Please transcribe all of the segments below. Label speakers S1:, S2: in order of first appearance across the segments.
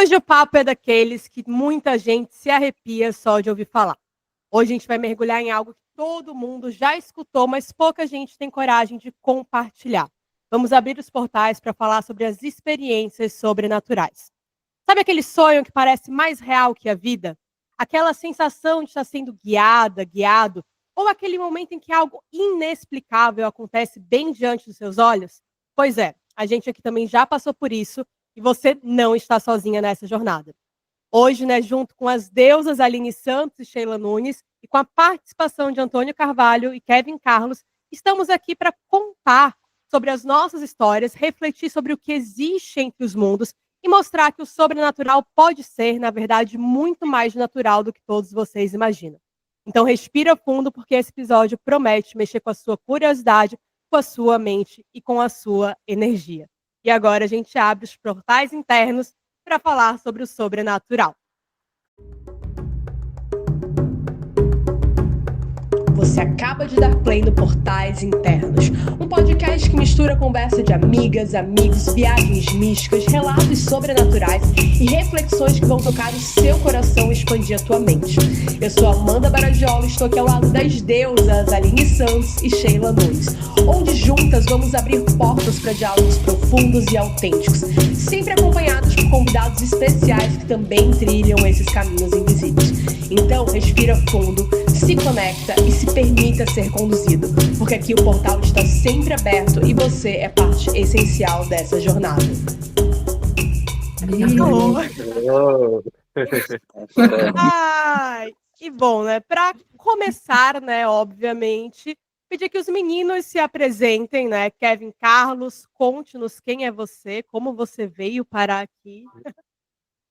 S1: Hoje o papo é daqueles que muita gente se arrepia só de ouvir falar. Hoje a gente vai mergulhar em algo que todo mundo já escutou, mas pouca gente tem coragem de compartilhar. Vamos abrir os portais para falar sobre as experiências sobrenaturais. Sabe aquele sonho que parece mais real que a vida? Aquela sensação de estar sendo guiada, guiado? Ou aquele momento em que algo inexplicável acontece bem diante dos seus olhos? Pois é, a gente aqui também já passou por isso e você não está sozinha nessa jornada. Hoje, né, junto com as deusas Aline Santos e Sheila Nunes, e com a participação de Antônio Carvalho e Kevin Carlos, estamos aqui para contar sobre as nossas histórias, refletir sobre o que existe entre os mundos e mostrar que o sobrenatural pode ser, na verdade, muito mais natural do que todos vocês imaginam. Então respira fundo, porque esse episódio promete mexer com a sua curiosidade, com a sua mente e com a sua energia. E agora a gente abre os portais internos para falar sobre o sobrenatural. Você acaba de dar play no Portais Internos, um podcast que mistura conversa de amigas, amigos, viagens místicas, relatos sobrenaturais e reflexões que vão tocar o seu coração e expandir a tua mente. Eu sou Amanda Baragiolo e estou aqui ao lado das deusas Aline Santos e Sheila Nunes, onde juntas vamos abrir portas para diálogos profundos e autênticos, sempre acompanhados por convidados especiais que também trilham esses caminhos invisíveis. Então, respira fundo, se conecta e se permita ser conduzido, porque aqui o portal está sempre aberto e você é parte essencial dessa jornada. Ai, e bom, né? Para começar, né, obviamente, pedir que os meninos se apresentem, né? Kevin Carlos, conte-nos quem é você, como você veio parar aqui.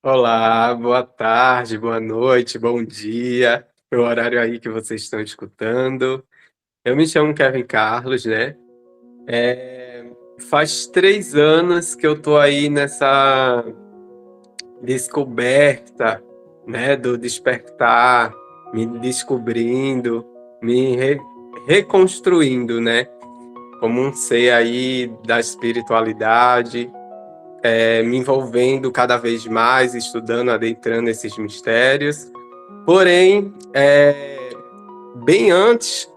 S2: Olá, boa tarde, boa noite, bom dia, o horário aí que vocês estão escutando. Eu me chamo Kevin Carlos, né? Faz 3 anos que eu tô aí nessa descoberta, né, do despertar, me descobrindo, reconstruindo, né, como um ser aí da espiritualidade, me envolvendo cada vez mais, estudando, adentrando esses mistérios. Porém, bem antes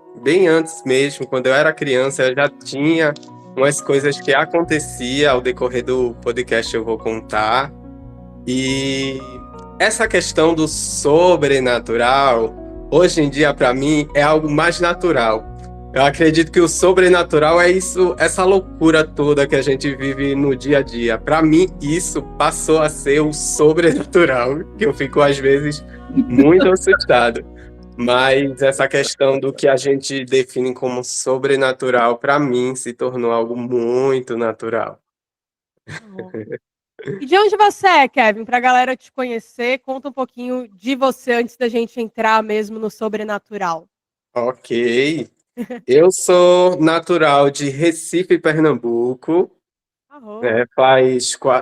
S2: mesmo, quando eu era criança, eu já tinha umas coisas que aconteciam. Ao decorrer do podcast eu vou contar. E essa questão do sobrenatural, hoje em dia, para mim, é algo mais natural. Eu acredito que o sobrenatural é isso, essa loucura toda que a gente vive no dia a dia. Para mim, isso passou a ser o sobrenatural, que eu fico, às vezes, muito assustado. Mas essa questão do que a gente define como sobrenatural, para mim, se tornou algo muito natural.
S1: E de onde você é, Kevin? Para a galera te conhecer, conta um pouquinho de você antes da gente entrar mesmo no sobrenatural.
S2: Ok. Eu sou natural de Recife, Pernambuco.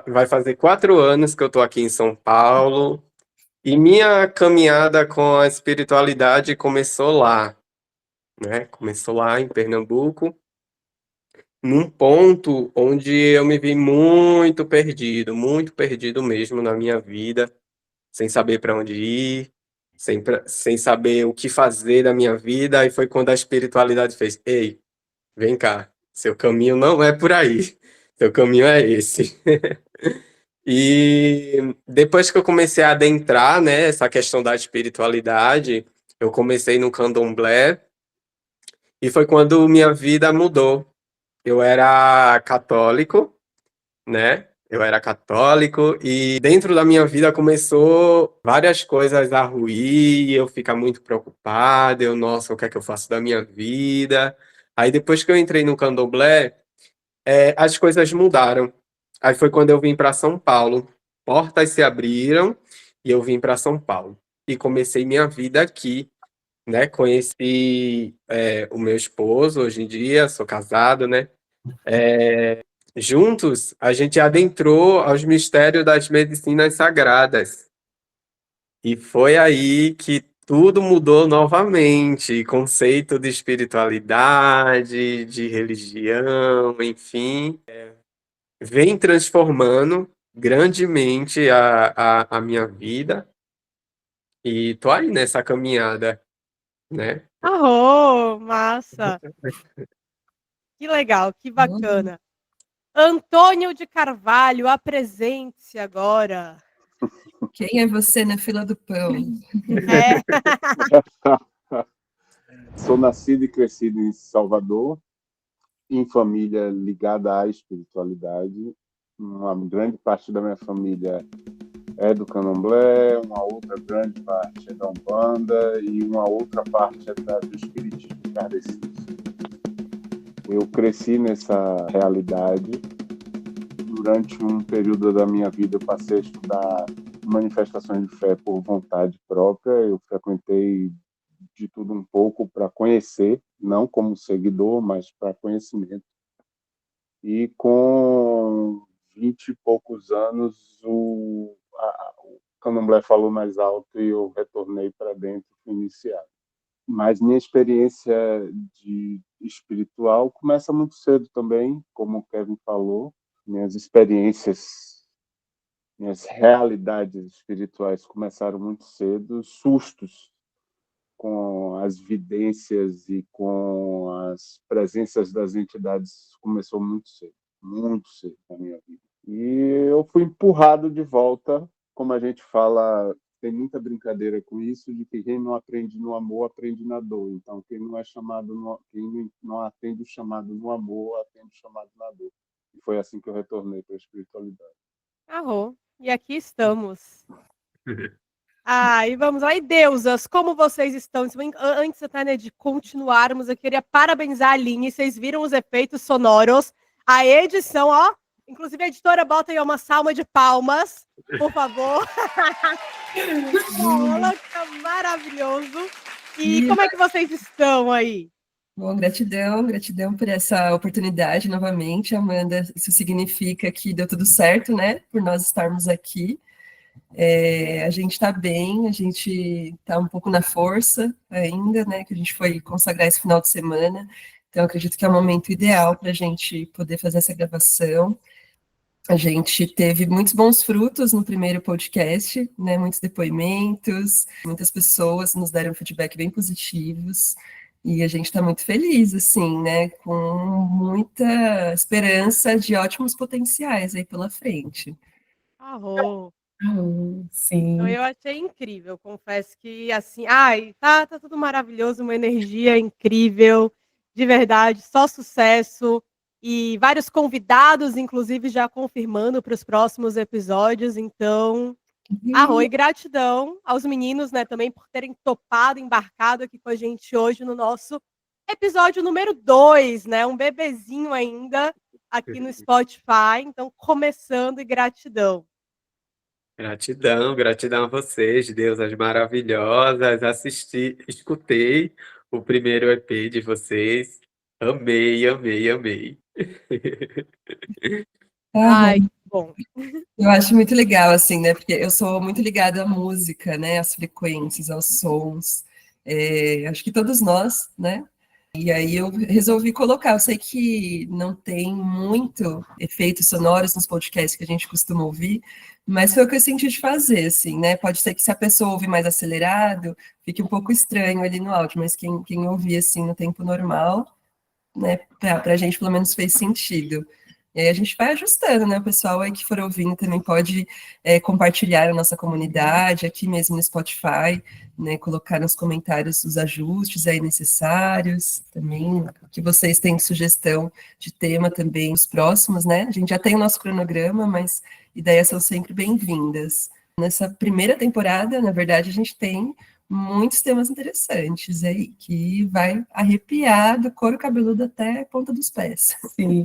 S2: Vai fazer 4 anos que eu estou aqui em São Paulo. E minha caminhada com a espiritualidade começou lá, né? Começou lá em Pernambuco, num ponto onde eu me vi muito perdido mesmo na minha vida, sem saber para onde ir, sem saber o que fazer da minha vida. E foi quando a espiritualidade fez: ei, vem cá, seu caminho não é por aí, seu caminho é esse. E depois que eu comecei a adentrar, né, essa questão da espiritualidade, eu comecei no candomblé, e foi quando minha vida mudou. Eu era católico, né? Eu era católico e dentro da minha vida começou várias coisas a ruir, eu ficar muito preocupado, nossa, o que é que eu faço da minha vida? Aí depois que eu entrei no candomblé, as coisas mudaram. Aí foi quando eu vim para São Paulo. Portas se abriram e eu vim para São Paulo. E comecei minha vida aqui, né? Conheci o meu esposo, hoje em dia, sou casado, né? Juntos, a gente adentrou aos mistérios das medicinas sagradas. E foi aí que tudo mudou novamente. Conceito de espiritualidade, de religião, enfim. Vem transformando grandemente a minha vida e tô aí nessa caminhada, né?
S1: Massa! Que legal, que bacana. Antônio de Carvalho, apresente-se agora.
S3: Quem é você na fila do pão?
S1: É.
S4: Sou nascido e crescido em Salvador, em família ligada à espiritualidade. Uma grande parte da minha família é do Candomblé, uma outra grande parte é da Umbanda e uma outra parte é do Espiritismo kardecista. Eu cresci nessa realidade. Durante um período da minha vida, eu passei a estudar manifestações de fé por vontade própria. Eu frequentei de tudo um pouco para conhecer, não como seguidor, mas para conhecimento. E com 20 e poucos anos, o Candomblé falou mais alto e eu retornei para dentro e fui iniciado. Mas minha experiência de espiritual começa muito cedo também, como o Kevin falou. Minhas experiências, minhas realidades espirituais começaram muito cedo, sustos com as vidências e com as presenças das entidades começou muito cedo na minha vida. E eu fui empurrado de volta, como a gente fala, tem muita brincadeira com isso, de que quem não aprende no amor, aprende na dor. Então, quem não atende o chamado no amor, atende o chamado na dor. E foi assim que eu retornei para a espiritualidade.
S1: E aqui estamos. E vamos lá. E deusas, como vocês estão? Antes até, né, de continuarmos, eu queria parabenizar a Aline. Vocês viram os efeitos sonoros. A edição, ó. Inclusive, a editora, bota aí uma salva de palmas, por favor. Tá maravilhoso. E como é que vocês estão aí?
S3: Bom, gratidão por essa oportunidade novamente, Amanda. Isso significa que deu tudo certo, né? Por nós estarmos aqui. A gente está bem, a gente está um pouco na força ainda, né? Que a gente foi consagrar esse final de semana. Então, acredito que é o momento ideal para a gente poder fazer essa gravação. A gente teve muitos bons frutos no primeiro podcast, né? Muitos depoimentos, muitas pessoas nos deram feedback bem positivos. E a gente está muito feliz, assim, né? Com muita esperança de ótimos potenciais aí pela frente.
S1: Sim. Então, eu achei incrível, confesso que, assim, tá tudo maravilhoso, uma energia incrível, de verdade, só sucesso, e vários convidados, inclusive, já confirmando para os próximos episódios, então, e gratidão aos meninos, né, também por terem topado, embarcado aqui com a gente hoje no nosso episódio número 2, né, um bebezinho ainda aqui no Spotify, então, começando, e gratidão.
S2: Gratidão a vocês, deusas maravilhosas. Escutei o primeiro EP de vocês. Amei.
S1: Bom.
S3: Eu acho muito legal, assim, né? Porque eu sou muito ligada à música, né? Às frequências, aos sons. Acho que todos nós, né? E aí eu resolvi colocar. Eu sei que não tem muito efeitos sonoros nos podcasts que a gente costuma ouvir, mas foi o que eu senti de fazer, assim, né? Pode ser que se a pessoa ouvir mais acelerado, fique um pouco estranho ali no áudio, mas quem ouvir, assim, no tempo normal, né? Pra gente, pelo menos, fez sentido. E aí a gente vai ajustando, né? O pessoal aí que for ouvindo também pode compartilhar a nossa comunidade, aqui mesmo no Spotify, né? Colocar nos comentários os ajustes aí necessários, também, que vocês têm sugestão de tema também, os próximos, né? A gente já tem o nosso cronograma, mas ideias são sempre bem-vindas. Nessa primeira temporada, na verdade, a gente tem muitos temas interessantes aí, que vai arrepiar do couro cabeludo até a ponta dos pés. Sim.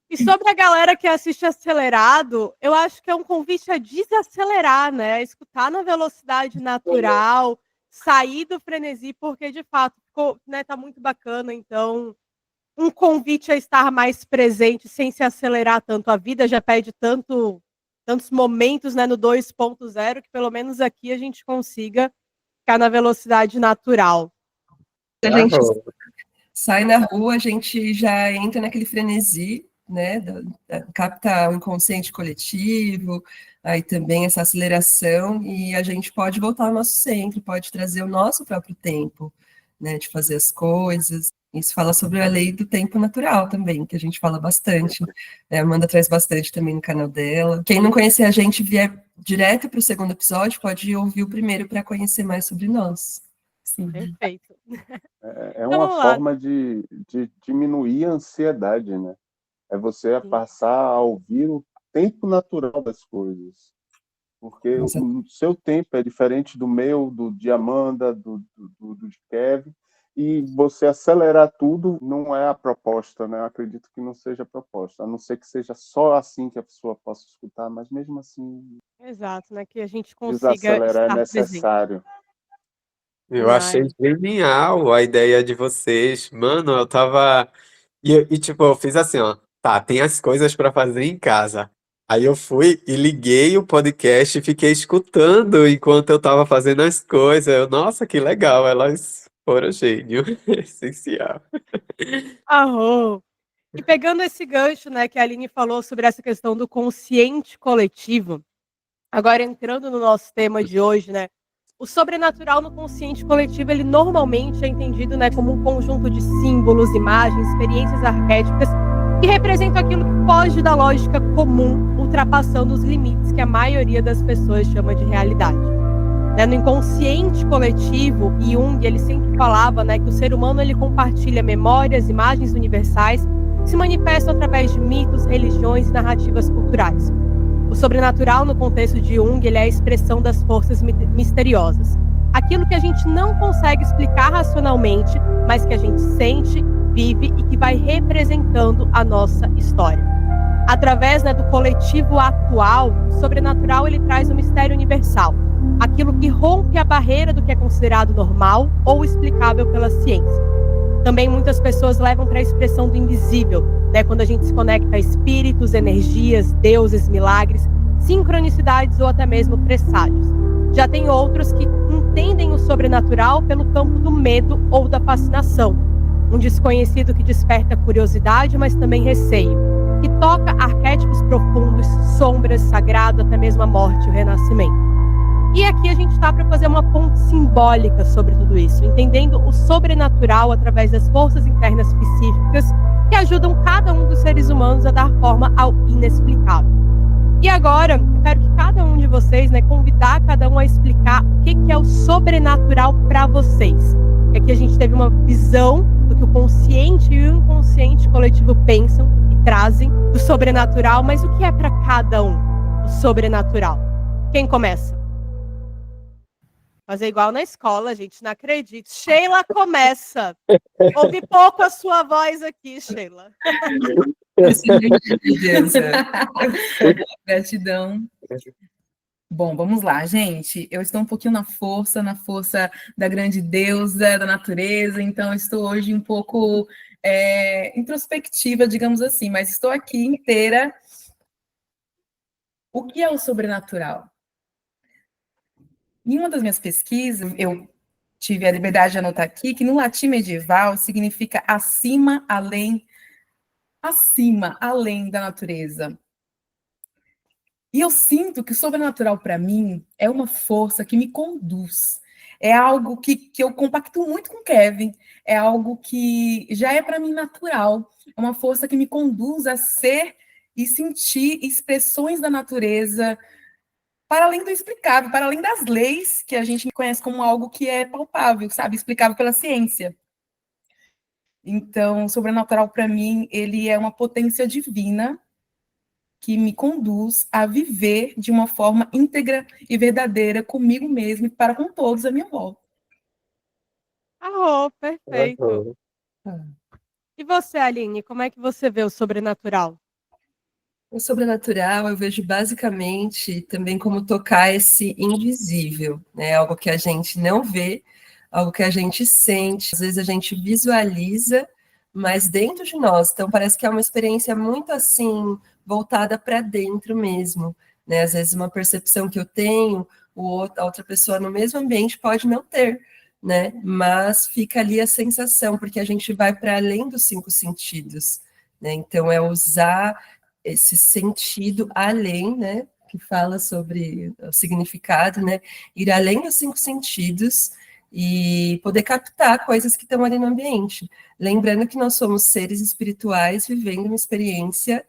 S1: E sobre a galera que assiste acelerado, eu acho que é um convite a desacelerar, né? Escutar na velocidade natural, sair do frenesi, porque de fato ficou, né, tá muito bacana. Então, um convite a estar mais presente, sem se acelerar tanto. A vida já pede tantos momentos, né, no 2.0, que pelo menos aqui a gente consiga ficar na velocidade natural.
S3: A gente sai na rua, a gente já entra naquele frenesi, né, capta o inconsciente coletivo, aí também essa aceleração, e a gente pode voltar ao nosso centro, pode trazer o nosso próprio tempo, né, de fazer as coisas. Isso fala sobre a lei do tempo natural também, que a gente fala bastante. A Amanda traz bastante também no canal dela. Quem não conhecer a gente, vier direto para o segundo episódio, pode ouvir o primeiro para conhecer mais sobre nós.
S1: Sim. Perfeito.
S4: É uma forma de diminuir a ansiedade, né? É você passar a ouvir o tempo natural das coisas. Porque o seu tempo é diferente do meu, do de Amanda, do de Kevin, e você acelerar tudo não é a proposta, né? Eu acredito que não seja a proposta, a não ser que seja só assim que a pessoa possa escutar, mas mesmo assim...
S1: Exato, né? Que a gente consiga
S4: desacelerar é
S1: estar
S4: necessário.
S2: Eu achei genial a ideia de vocês. Mano, eu tava. Tipo, eu fiz assim, ó. Tá, tem as coisas pra fazer em casa. Aí eu fui e liguei o podcast e fiquei escutando enquanto eu tava fazendo as coisas. Nossa, que legal, elas foram gênio. Essencial.
S1: Arro. E pegando esse gancho, né, que a Aline falou sobre essa questão do consciente coletivo, agora entrando no nosso tema de hoje, né, o sobrenatural no consciente coletivo, ele normalmente é entendido, né, como um conjunto de símbolos, imagens, experiências arquétipas que representam aquilo que foge da lógica comum, ultrapassando os limites que a maioria das pessoas chama de realidade. No inconsciente coletivo, Jung, ele sempre falava, né, que o ser humano ele compartilha memórias, imagens universais que se manifestam através de mitos, religiões e narrativas culturais. O sobrenatural, no contexto de Jung, ele é a expressão das forças misteriosas. Aquilo que a gente não consegue explicar racionalmente, mas que a gente sente, vive e que vai representando a nossa história. Através, né, do coletivo atual, o sobrenatural ele traz um mistério universal. Aquilo que rompe a barreira do que é considerado normal ou explicável pela ciência. Também muitas pessoas levam para a expressão do invisível, né, quando a gente se conecta a espíritos, energias, deuses, milagres, sincronicidades ou até mesmo presságios. Já tem outros que entendem o sobrenatural pelo campo do medo ou da fascinação. Um desconhecido que desperta curiosidade, mas também receio, que toca arquétipos profundos, sombras, sagrado, até mesmo a morte e o renascimento. E aqui a gente está para fazer uma ponte simbólica sobre tudo isso, entendendo o sobrenatural através das forças internas psíquicas que ajudam cada um dos seres humanos a dar forma ao inexplicável. E agora, eu quero que cada um de vocês, né, convidar cada um a explicar o que é o sobrenatural para vocês. E aqui a gente teve uma visão do que o consciente e o inconsciente coletivo pensam e trazem do sobrenatural, mas o que é para cada um o sobrenatural? Quem começa? Fazer igual na escola, gente, não acredito. Sheila começa. Ouvi pouco a sua voz aqui, Sheila.
S5: Gratidão. Bom, vamos lá, gente. Eu estou um pouquinho na força da grande deusa, da natureza, então estou hoje um pouco introspectiva, digamos assim, mas estou aqui inteira. O que é o sobrenatural? Em uma das minhas pesquisas, eu tive a liberdade de anotar aqui que no latim medieval significa acima, além da natureza. E eu sinto que o sobrenatural, para mim, é uma força que me conduz. É algo que eu compacto muito com o Kevin. É algo que já é, para mim, natural. É uma força que me conduz a ser e sentir expressões da natureza para além do explicável, para além das leis que a gente conhece como algo que é palpável, sabe? Explicável pela ciência. Então, o sobrenatural, para mim, ele é uma potência divina que me conduz a viver de uma forma íntegra e verdadeira comigo mesmo e para com todos à minha volta.
S1: Ah, perfeito. E você, Aline, como é que você vê o sobrenatural?
S3: O sobrenatural eu vejo basicamente também como tocar esse invisível, né? Algo que a gente não vê, algo que a gente sente, às vezes a gente visualiza, mas dentro de nós. Então parece que é uma experiência muito assim, voltada para dentro mesmo, né? Às vezes uma percepção que eu tenho, a outra pessoa no mesmo ambiente pode não ter, né? Mas fica ali a sensação, porque a gente vai para além dos 5 sentidos. né? Então, é usar esse sentido além, né? Que fala sobre o significado, né? Ir além dos 5 sentidos e poder captar coisas que estão ali no ambiente. Lembrando que nós somos seres espirituais vivendo uma experiência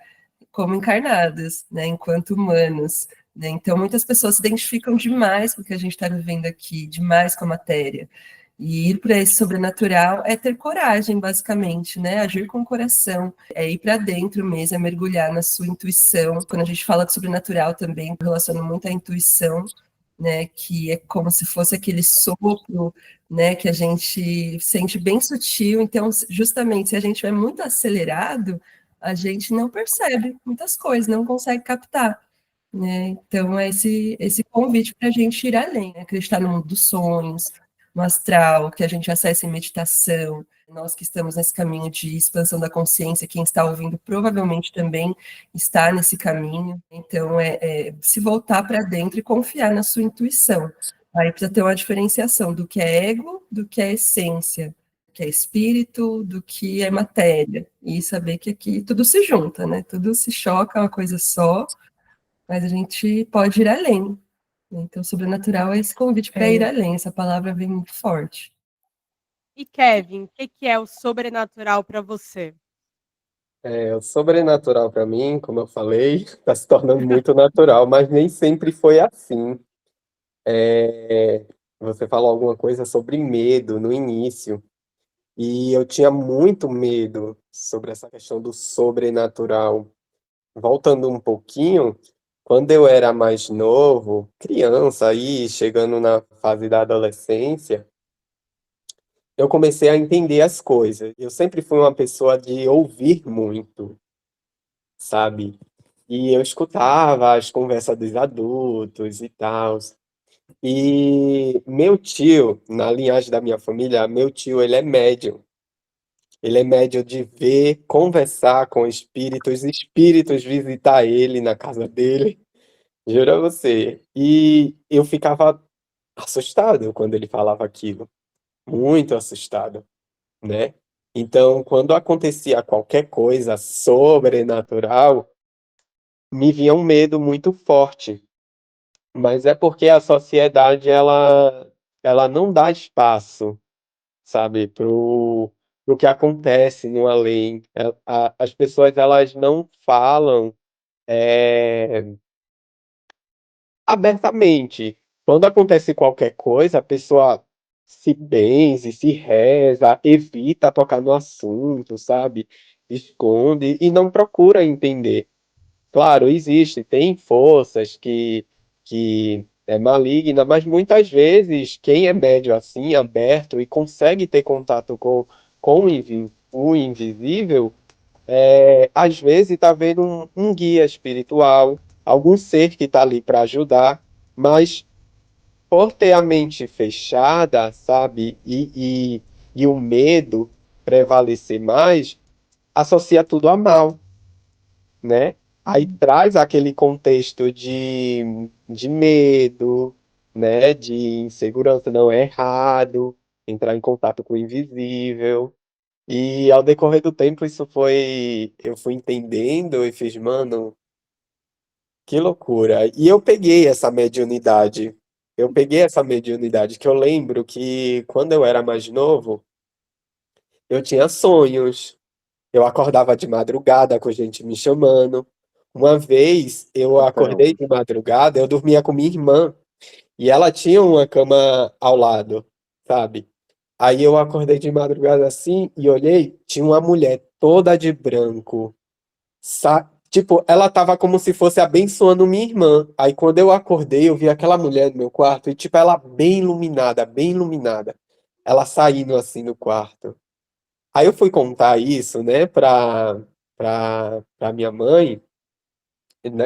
S3: como encarnados, né? Enquanto humanos. Né? Então, muitas pessoas se identificam demais com o que a gente está vivendo aqui, demais com a matéria. E ir para esse sobrenatural é ter coragem, basicamente, né? Agir com o coração, é ir para dentro mesmo, é mergulhar na sua intuição. Quando a gente fala de sobrenatural também, relaciona muito à intuição, né? Que é como se fosse aquele sopro, né? Que a gente sente bem sutil. Então, justamente, se a gente é muito acelerado, a gente não percebe muitas coisas, não consegue captar. Né? Então, é esse convite para a gente ir além, né? Acreditar no mundo dos sonhos, no astral, que a gente acessa em meditação. Nós que estamos nesse caminho de expansão da consciência, quem está ouvindo provavelmente também está nesse caminho. Então, se voltar para dentro e confiar na sua intuição. Aí precisa ter uma diferenciação do que é ego, do que é essência, do que é espírito, do que é matéria. E saber que aqui tudo se junta, né? Tudo se choca, é uma coisa só, mas a gente pode ir além. Então, sobrenatural é esse convite para ir além. Essa palavra vem muito forte.
S1: E Kevin, o que é o sobrenatural para você?
S2: O sobrenatural para mim, como eu falei, está se tornando muito natural, mas nem sempre foi assim. Você falou alguma coisa sobre medo no início, e eu tinha muito medo sobre essa questão do sobrenatural. Voltando um pouquinho, quando eu era mais novo, criança aí, chegando na fase da adolescência, eu comecei a entender as coisas. Eu sempre fui uma pessoa de ouvir muito, sabe? E eu escutava as conversas dos adultos e tal. E meu tio, na linhagem da minha família, meu tio, ele é médium. Ele é médium de ver, conversar com espíritos, espíritos visitar ele na casa dele. Juro a você. E eu ficava assustado quando ele falava aquilo, muito assustado, né? Então, quando acontecia qualquer coisa sobrenatural, me vinha um medo muito forte. Mas é porque a sociedade ela não dá espaço, sabe, pro que acontece no além. As pessoas elas não falam abertamente. Quando acontece qualquer coisa, a pessoa se benze, se reza, evita tocar no assunto, sabe? Esconde e não procura entender. Claro, existe, tem forças que é maligna, mas muitas vezes quem é médio assim, aberto e consegue ter contato com o invisível, às vezes está vendo um guia espiritual, algum ser que está ali para ajudar, mas por ter a mente fechada, sabe, e o medo prevalecer mais, associa tudo a mal, né? Aí traz aquele contexto de medo, né? De insegurança, não é errado, entrar em contato com o invisível. E ao decorrer do tempo, eu fui entendendo e fiz, mano, que loucura. E eu peguei essa mediunidade. Eu peguei essa mediunidade que eu lembro que quando eu era mais novo, eu tinha sonhos. Eu acordava de madrugada com gente me chamando. Uma vez eu acordei de madrugada, eu dormia com minha irmã e ela tinha uma cama ao lado, sabe? Aí eu acordei de madrugada assim e olhei, tinha uma mulher toda de branco. Tipo, ela tava como se fosse abençoando minha irmã. Aí quando eu acordei, eu vi aquela mulher no meu quarto e tipo ela bem iluminada, bem iluminada. Ela saindo assim no quarto. Aí eu fui contar isso, né, pra minha mãe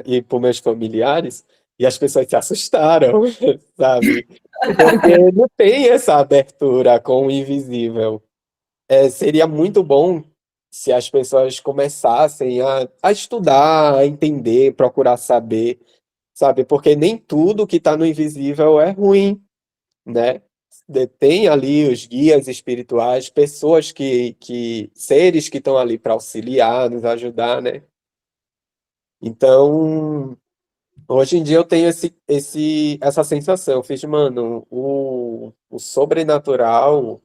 S2: e para meus familiares, e as pessoas se assustaram, sabe? Porque não tem essa abertura com o invisível. Seria muito bom se as pessoas começassem a estudar, a entender, procurar saber, sabe? Porque nem tudo que está no invisível é ruim, né? tem ali os guias espirituais, pessoas seres que estão ali para auxiliar, nos ajudar, né? Então, hoje em dia eu tenho essa sensação. Eu fiz, mano, o sobrenatural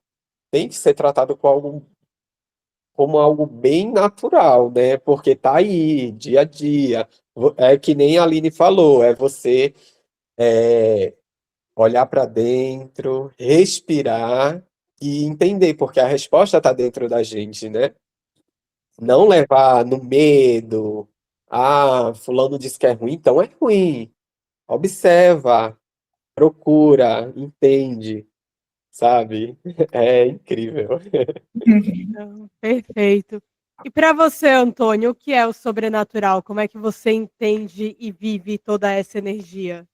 S2: tem que ser tratado como algo bem natural, né? Porque tá aí, dia a dia. É que nem a Aline falou, é você olhar para dentro, respirar e entender, porque a resposta está dentro da gente, né? Não levar no medo. Ah, fulano disse que é ruim, então é ruim. Observa, procura, entende, sabe? É incrível.
S1: Não, perfeito. E para você, Antônio, o que é o sobrenatural? Como é que você entende e vive toda essa energia?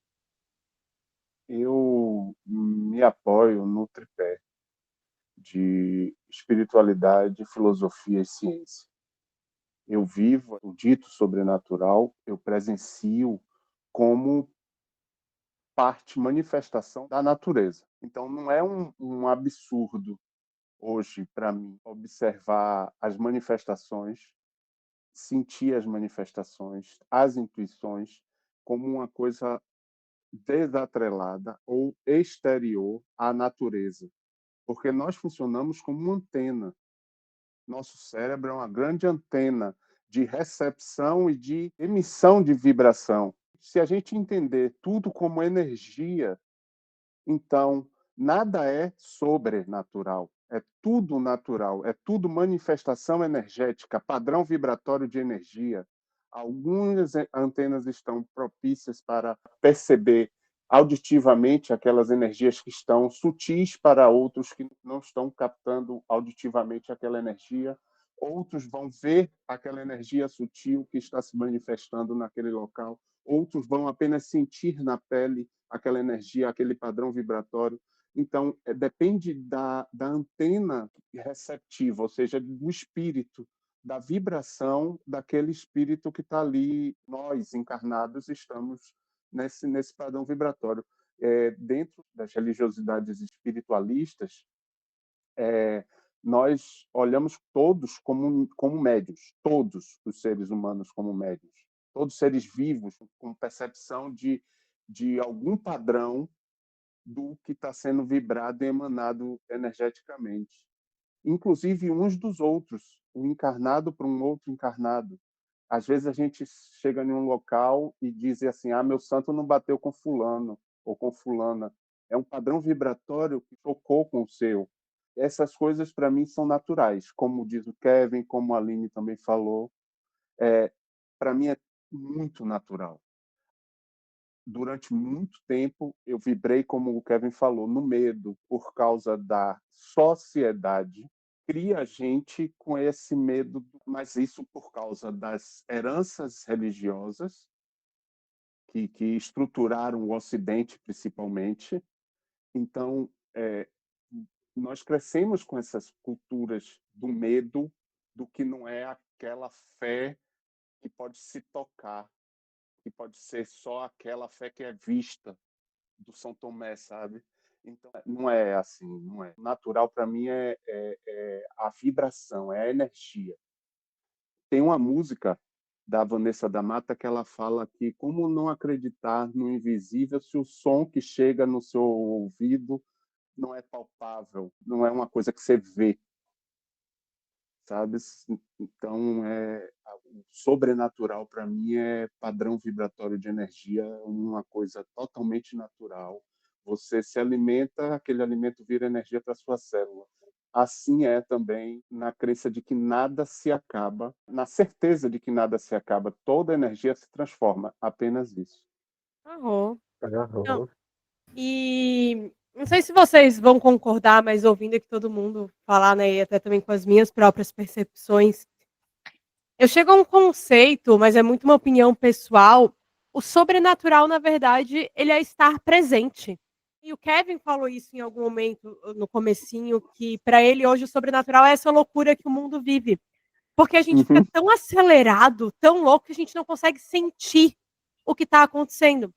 S4: Eu me apoio no tripé de espiritualidade, filosofia e ciência. Eu vivo o dito sobrenatural, eu presencio como parte, manifestação da natureza. Então, não é um absurdo hoje para mim observar as manifestações, sentir as manifestações, as intuições, como uma coisa desatrelada ou exterior à natureza, porque nós funcionamos como uma antena. Nosso cérebro é uma grande antena de recepção e de emissão de vibração. Se a gente entender tudo como energia, então nada é sobrenatural. É tudo natural, é tudo manifestação energética, padrão vibratório de energia. Algumas antenas estão propícias para perceber auditivamente aquelas energias que estão sutis, para outros que não estão captando auditivamente aquela energia. Outros vão ver aquela energia sutil que está se manifestando naquele local. Outros vão apenas sentir na pele aquela energia, aquele padrão vibratório. Então, depende da antena receptiva, ou seja, do espírito, da vibração daquele espírito que está ali. Nós, encarnados, estamos nesse padrão vibratório. Dentro das religiosidades espiritualistas, nós olhamos todos como médiuns, todos os seres humanos como médiuns, todos seres vivos com percepção de algum padrão do que está sendo vibrado e emanado energeticamente. Inclusive uns dos outros, um encarnado para um outro encarnado. Às vezes a gente chega em um local e diz assim, meu santo não bateu com fulano ou com fulana. É um padrão vibratório que tocou com o seu. Essas coisas, para mim, são naturais. Como diz o Kevin, como a Aline também falou, para mim é muito natural. Durante muito tempo, eu vibrei, como o Kevin falou, no medo, por causa da sociedade. Cria a gente com esse medo, mas isso por causa das heranças religiosas que estruturaram o Ocidente, principalmente. Então, nós crescemos com essas culturas do medo, do que não é aquela fé que pode se tocar, que pode ser só aquela fé que é vista, do São Tomé, sabe? Então, não é assim, não é. Natural, para mim, é a vibração, é a energia. Tem uma música da Vanessa da Mata que ela fala que como não acreditar no invisível se o som que chega no seu ouvido não é palpável, não é uma coisa que você vê, sabe? Então, o sobrenatural para mim é padrão vibratório de energia, uma coisa totalmente natural. Você se alimenta, aquele alimento vira energia para sua célula. Assim é também na crença de que nada se acaba, na certeza de que nada se acaba, toda energia se transforma, apenas isso.
S1: Arrou. Não,
S2: Aham.
S1: e não sei se vocês vão concordar, mas ouvindo aqui todo mundo falar, né, e até também com as minhas próprias percepções, eu chego a um conceito, mas é muito uma opinião pessoal, o sobrenatural, na verdade, ele é estar presente. E o Kevin falou isso em algum momento, no comecinho, que para ele hoje o sobrenatural é essa loucura que o mundo vive. Porque a gente fica
S4: Uhum.
S1: tão acelerado, tão louco, que a gente não consegue sentir o que está acontecendo.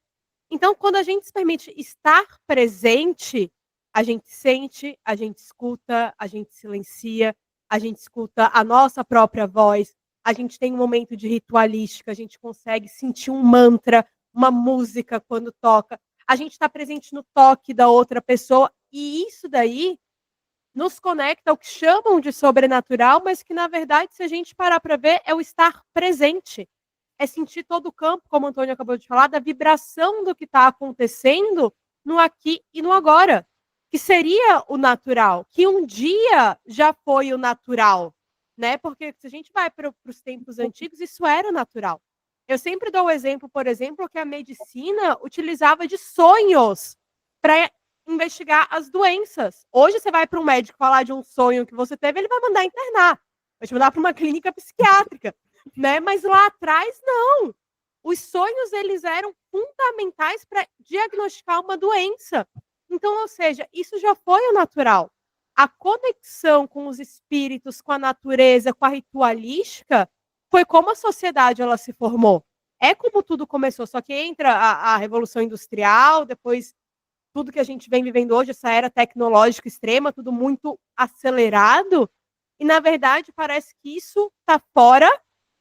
S1: Então, quando a gente se permite estar presente, A gente sente, a gente escuta, a gente silencia, a gente escuta a nossa própria voz, a gente tem um momento de ritualística, a gente consegue sentir um mantra, uma música quando toca, a gente está presente no toque da outra pessoa, e isso daí nos conecta ao que chamam de sobrenatural, mas que, na verdade, se a gente parar para ver, é o estar presente. É sentir todo o campo, como o Antônio acabou de falar, da vibração do que está acontecendo no aqui e no agora. Que seria o natural, que um dia já foi o natural, né? Porque se a gente vai para os tempos antigos, isso era natural. Eu sempre dou o exemplo, por exemplo, que a medicina utilizava de sonhos para investigar as doenças. Hoje você vai para um médico falar de um sonho que você teve, ele vai mandar internar, vai te mandar para uma clínica psiquiátrica, né? Mas lá atrás, não. Os sonhos, eles eram fundamentais para diagnosticar uma doença. Então, ou seja, isso já foi o natural. A conexão com os espíritos, com a natureza, com a ritualística, foi como a sociedade ela se formou. É como tudo começou, só que entra a Revolução Industrial, depois tudo que a gente vem vivendo hoje, essa era tecnológica extrema, tudo muito acelerado, e na verdade parece que isso está fora,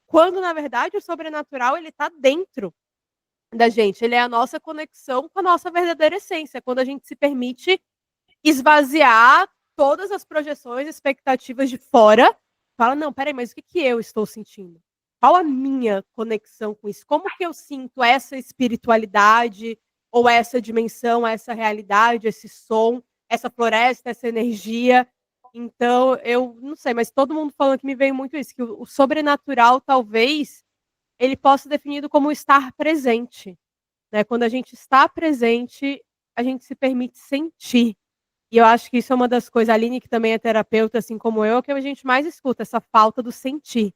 S1: quando na verdade o sobrenatural ele está dentro da gente, ele é a nossa conexão com a nossa verdadeira essência, quando a gente se permite esvaziar todas as projeções, expectativas de fora, fala, não, peraí, mas o que eu estou sentindo? Qual a minha conexão com isso? Como que eu sinto essa espiritualidade, ou essa dimensão, essa realidade, esse som, essa floresta, essa energia? Então, eu não sei, mas todo mundo falando que me veio muito isso, que o sobrenatural, talvez, ele possa ser definido como estar presente, né? Quando a gente está presente, a gente se permite sentir. E eu acho que isso é uma das coisas, a Aline, que também é terapeuta, assim como eu, que a gente mais escuta, essa falta do sentir.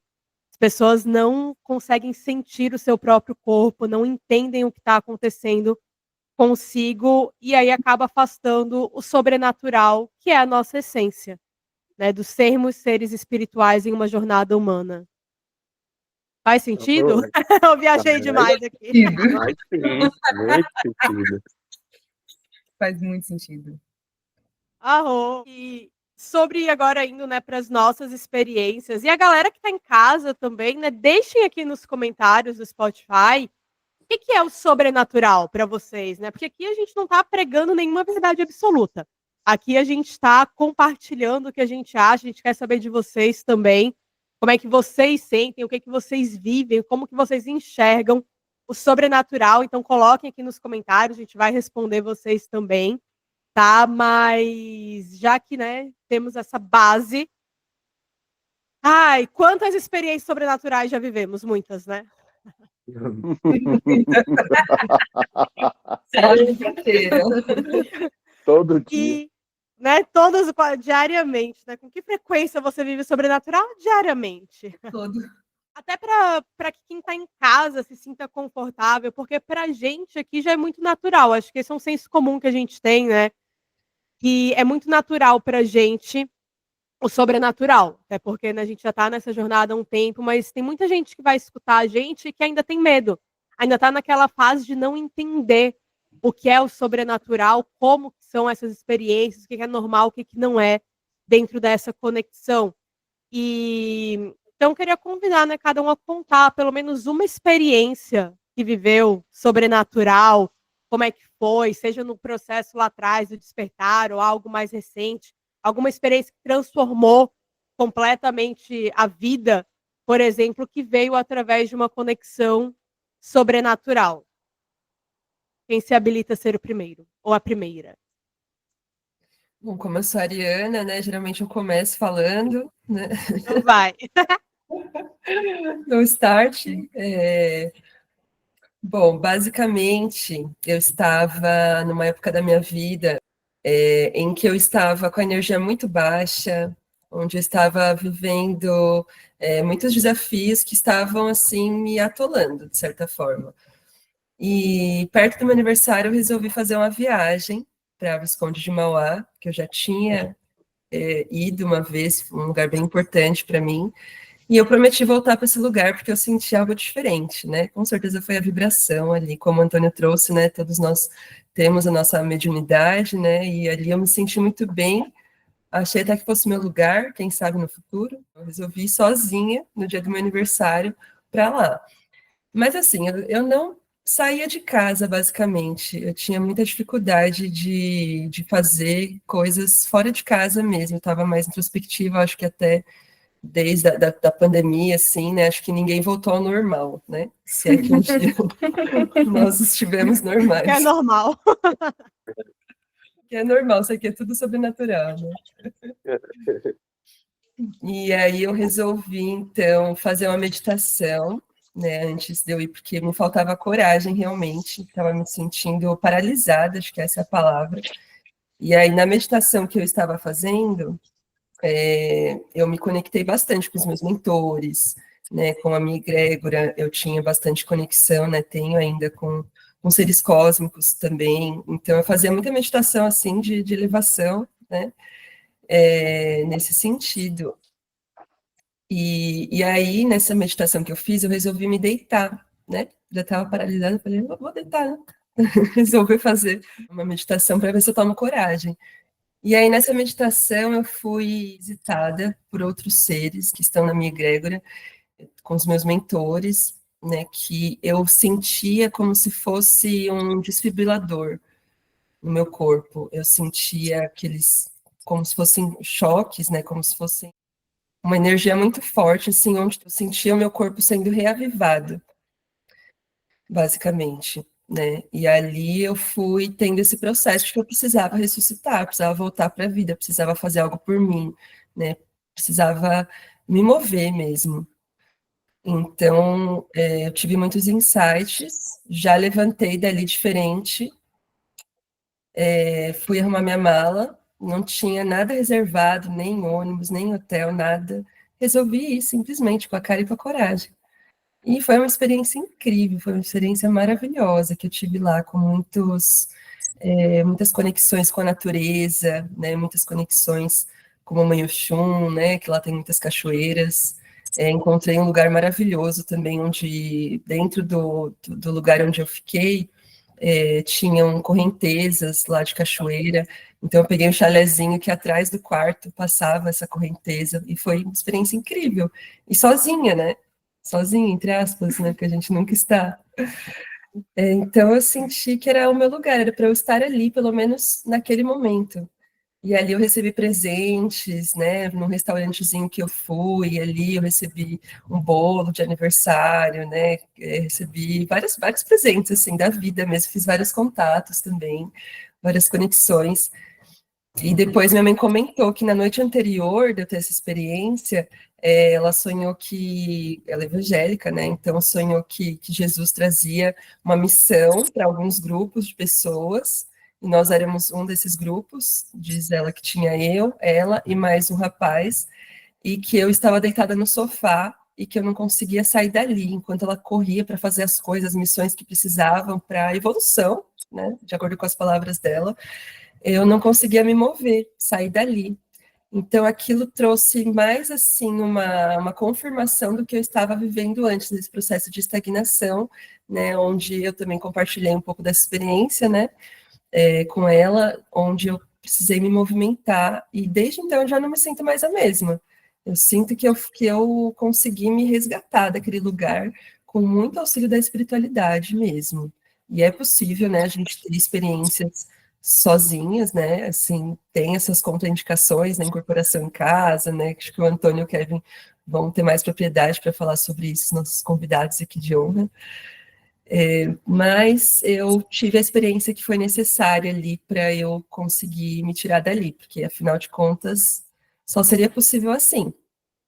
S1: As pessoas não conseguem sentir o seu próprio corpo, não entendem o que está acontecendo consigo, e aí acaba afastando o sobrenatural, que é a nossa essência, né? Do sermos seres espirituais em uma jornada humana. Faz sentido? Eu viajei demais aqui.
S2: Faz sim, muito sentido.
S5: Faz muito sentido.
S1: E sobre agora indo, né, para as nossas experiências, e a galera que está em casa também, né, deixem aqui nos comentários do Spotify o que é o sobrenatural para vocês, né? Porque aqui a gente não está pregando nenhuma verdade absoluta. Aqui a gente está compartilhando o que a gente acha, a gente quer saber de vocês também, como é que vocês sentem, o que vocês vivem, como que vocês enxergam o sobrenatural. Então coloquem aqui nos comentários, a gente vai responder vocês também, tá? Mas já que, né, temos essa base... Ai, quantas experiências sobrenaturais já vivemos? Muitas, né?
S4: Todo dia.
S1: E, né, todas diariamente, né? Com que frequência você vive sobrenatural? Diariamente.
S3: Todo.
S1: Até para que quem está em casa se sinta confortável, porque para a gente aqui já é muito natural. Acho que esse é um senso comum que a gente tem, né? Que é muito natural para a gente o sobrenatural. Até porque, né, a gente já está nessa jornada há um tempo, mas tem muita gente que vai escutar a gente que ainda tem medo. Ainda está naquela fase de não entender o que é o sobrenatural, como são essas experiências, o que é normal, o que não é, dentro dessa conexão. E então eu queria convidar, né, cada um a contar pelo menos uma experiência que viveu sobrenatural, como é que foi, seja no processo lá atrás do despertar ou algo mais recente, alguma experiência que transformou completamente a vida, por exemplo, que veio através de uma conexão sobrenatural. Quem se habilita a ser o primeiro ou a primeira?
S3: Bom, como eu sou ariana, né? Geralmente eu começo falando, né?
S1: Então vai.
S3: No start. Bom, basicamente, eu estava numa época da minha vida em que eu estava com a energia muito baixa, onde eu estava vivendo muitos desafios que estavam, assim, me atolando, de certa forma. E perto do meu aniversário eu resolvi fazer uma viagem para Visconde de Mauá, que eu já tinha ido uma vez, um lugar bem importante para mim, E eu prometi voltar para esse lugar porque eu senti algo diferente, né? Com certeza foi a vibração ali, como o Antônio trouxe, né? Todos nós temos a nossa mediunidade, né? E ali eu me senti muito bem. Achei até que fosse meu lugar, quem sabe no futuro. Eu resolvi ir sozinha no dia do meu aniversário para lá. Mas assim, eu não saía de casa, basicamente. Eu tinha muita dificuldade de fazer coisas fora de casa mesmo. Eu estava mais introspectiva, acho que até desde da pandemia, assim, né? Acho que ninguém voltou ao normal, né? Se é que um dia nós estivemos
S1: Que é
S3: normais.
S1: normal.
S3: Que é normal, isso aqui é tudo sobrenatural, né? E aí eu resolvi, então, fazer uma meditação, né, antes de eu ir, porque me faltava coragem, realmente, estava me sentindo paralisada, acho que essa é a palavra. E aí, na meditação que eu estava fazendo, eu me conectei bastante com os meus mentores, né, com a minha egrégora, eu tinha bastante conexão, né, tenho ainda com seres cósmicos também, então eu fazia muita meditação, assim, de elevação, né, nesse sentido. E aí, nessa meditação que eu fiz, eu resolvi me deitar, né? Já estava paralisada, eu falei, vou deitar, né? Resolvi fazer uma meditação para ver se eu tomo coragem. E aí, nessa meditação, eu fui visitada por outros seres que estão na minha egrégora, com os meus mentores, né? Que eu sentia como se fosse um desfibrilador no meu corpo. Eu sentia aqueles, como se fossem choques, né? Como se fossem uma energia muito forte, assim, onde eu sentia o meu corpo sendo reavivado, basicamente, né? E ali eu fui tendo esse processo de que eu precisava ressuscitar, precisava voltar para a vida, precisava fazer algo por mim, né? Precisava me mover mesmo. Então, eu tive muitos insights, já levantei dali diferente, fui arrumar minha mala, não tinha nada reservado, nem ônibus, nem hotel, nada. Resolvi ir simplesmente com a cara e com a coragem. E foi uma experiência incrível, foi uma experiência maravilhosa que eu tive lá, com muitas conexões com a natureza, né, muitas conexões com a Mãe Oxum, né, que lá tem muitas cachoeiras. Encontrei um lugar maravilhoso também, onde dentro do lugar onde eu fiquei, tinham correntezas lá de cachoeira, então eu peguei um chalezinho que atrás do quarto passava essa correnteza, e foi uma experiência incrível, e sozinha, né, sozinha, entre aspas, né, porque a gente nunca está. Então eu senti que era o meu lugar, era para eu estar ali, pelo menos naquele momento. E ali eu recebi presentes, né? Num restaurantezinho que eu fui, ali eu recebi um bolo de aniversário, né? Recebi vários presentes, assim, da vida mesmo. Fiz vários contatos também, várias conexões. E depois minha mãe comentou que na noite anterior de eu ter essa experiência, ela sonhou que, ela é evangélica, né? Então sonhou que Jesus trazia uma missão para alguns grupos de pessoas, e nós éramos um desses grupos, diz ela que tinha eu, ela e mais um rapaz, e que eu estava deitada no sofá e que eu não conseguia sair dali, enquanto ela corria para fazer as coisas, as missões que precisavam para a evolução, né? De acordo com as palavras dela, eu não conseguia me mover, sair dali. Então, aquilo trouxe mais, assim, uma confirmação do que eu estava vivendo antes, desse processo de estagnação, né, onde eu também compartilhei um pouco dessa experiência, né, com ela, onde eu precisei me movimentar, e desde então eu já não me sinto mais a mesma. Eu sinto que eu consegui me resgatar daquele lugar com muito auxílio da espiritualidade mesmo. E é possível, né, a gente ter experiências sozinhas, né, assim, tem essas contraindicações na incorporação em casa, né, acho que o Antônio e o Kevin vão ter mais propriedade para falar sobre isso, nossos convidados aqui de honra. Mas eu tive a experiência que foi necessária ali para eu conseguir me tirar dali, porque afinal de contas só seria possível assim,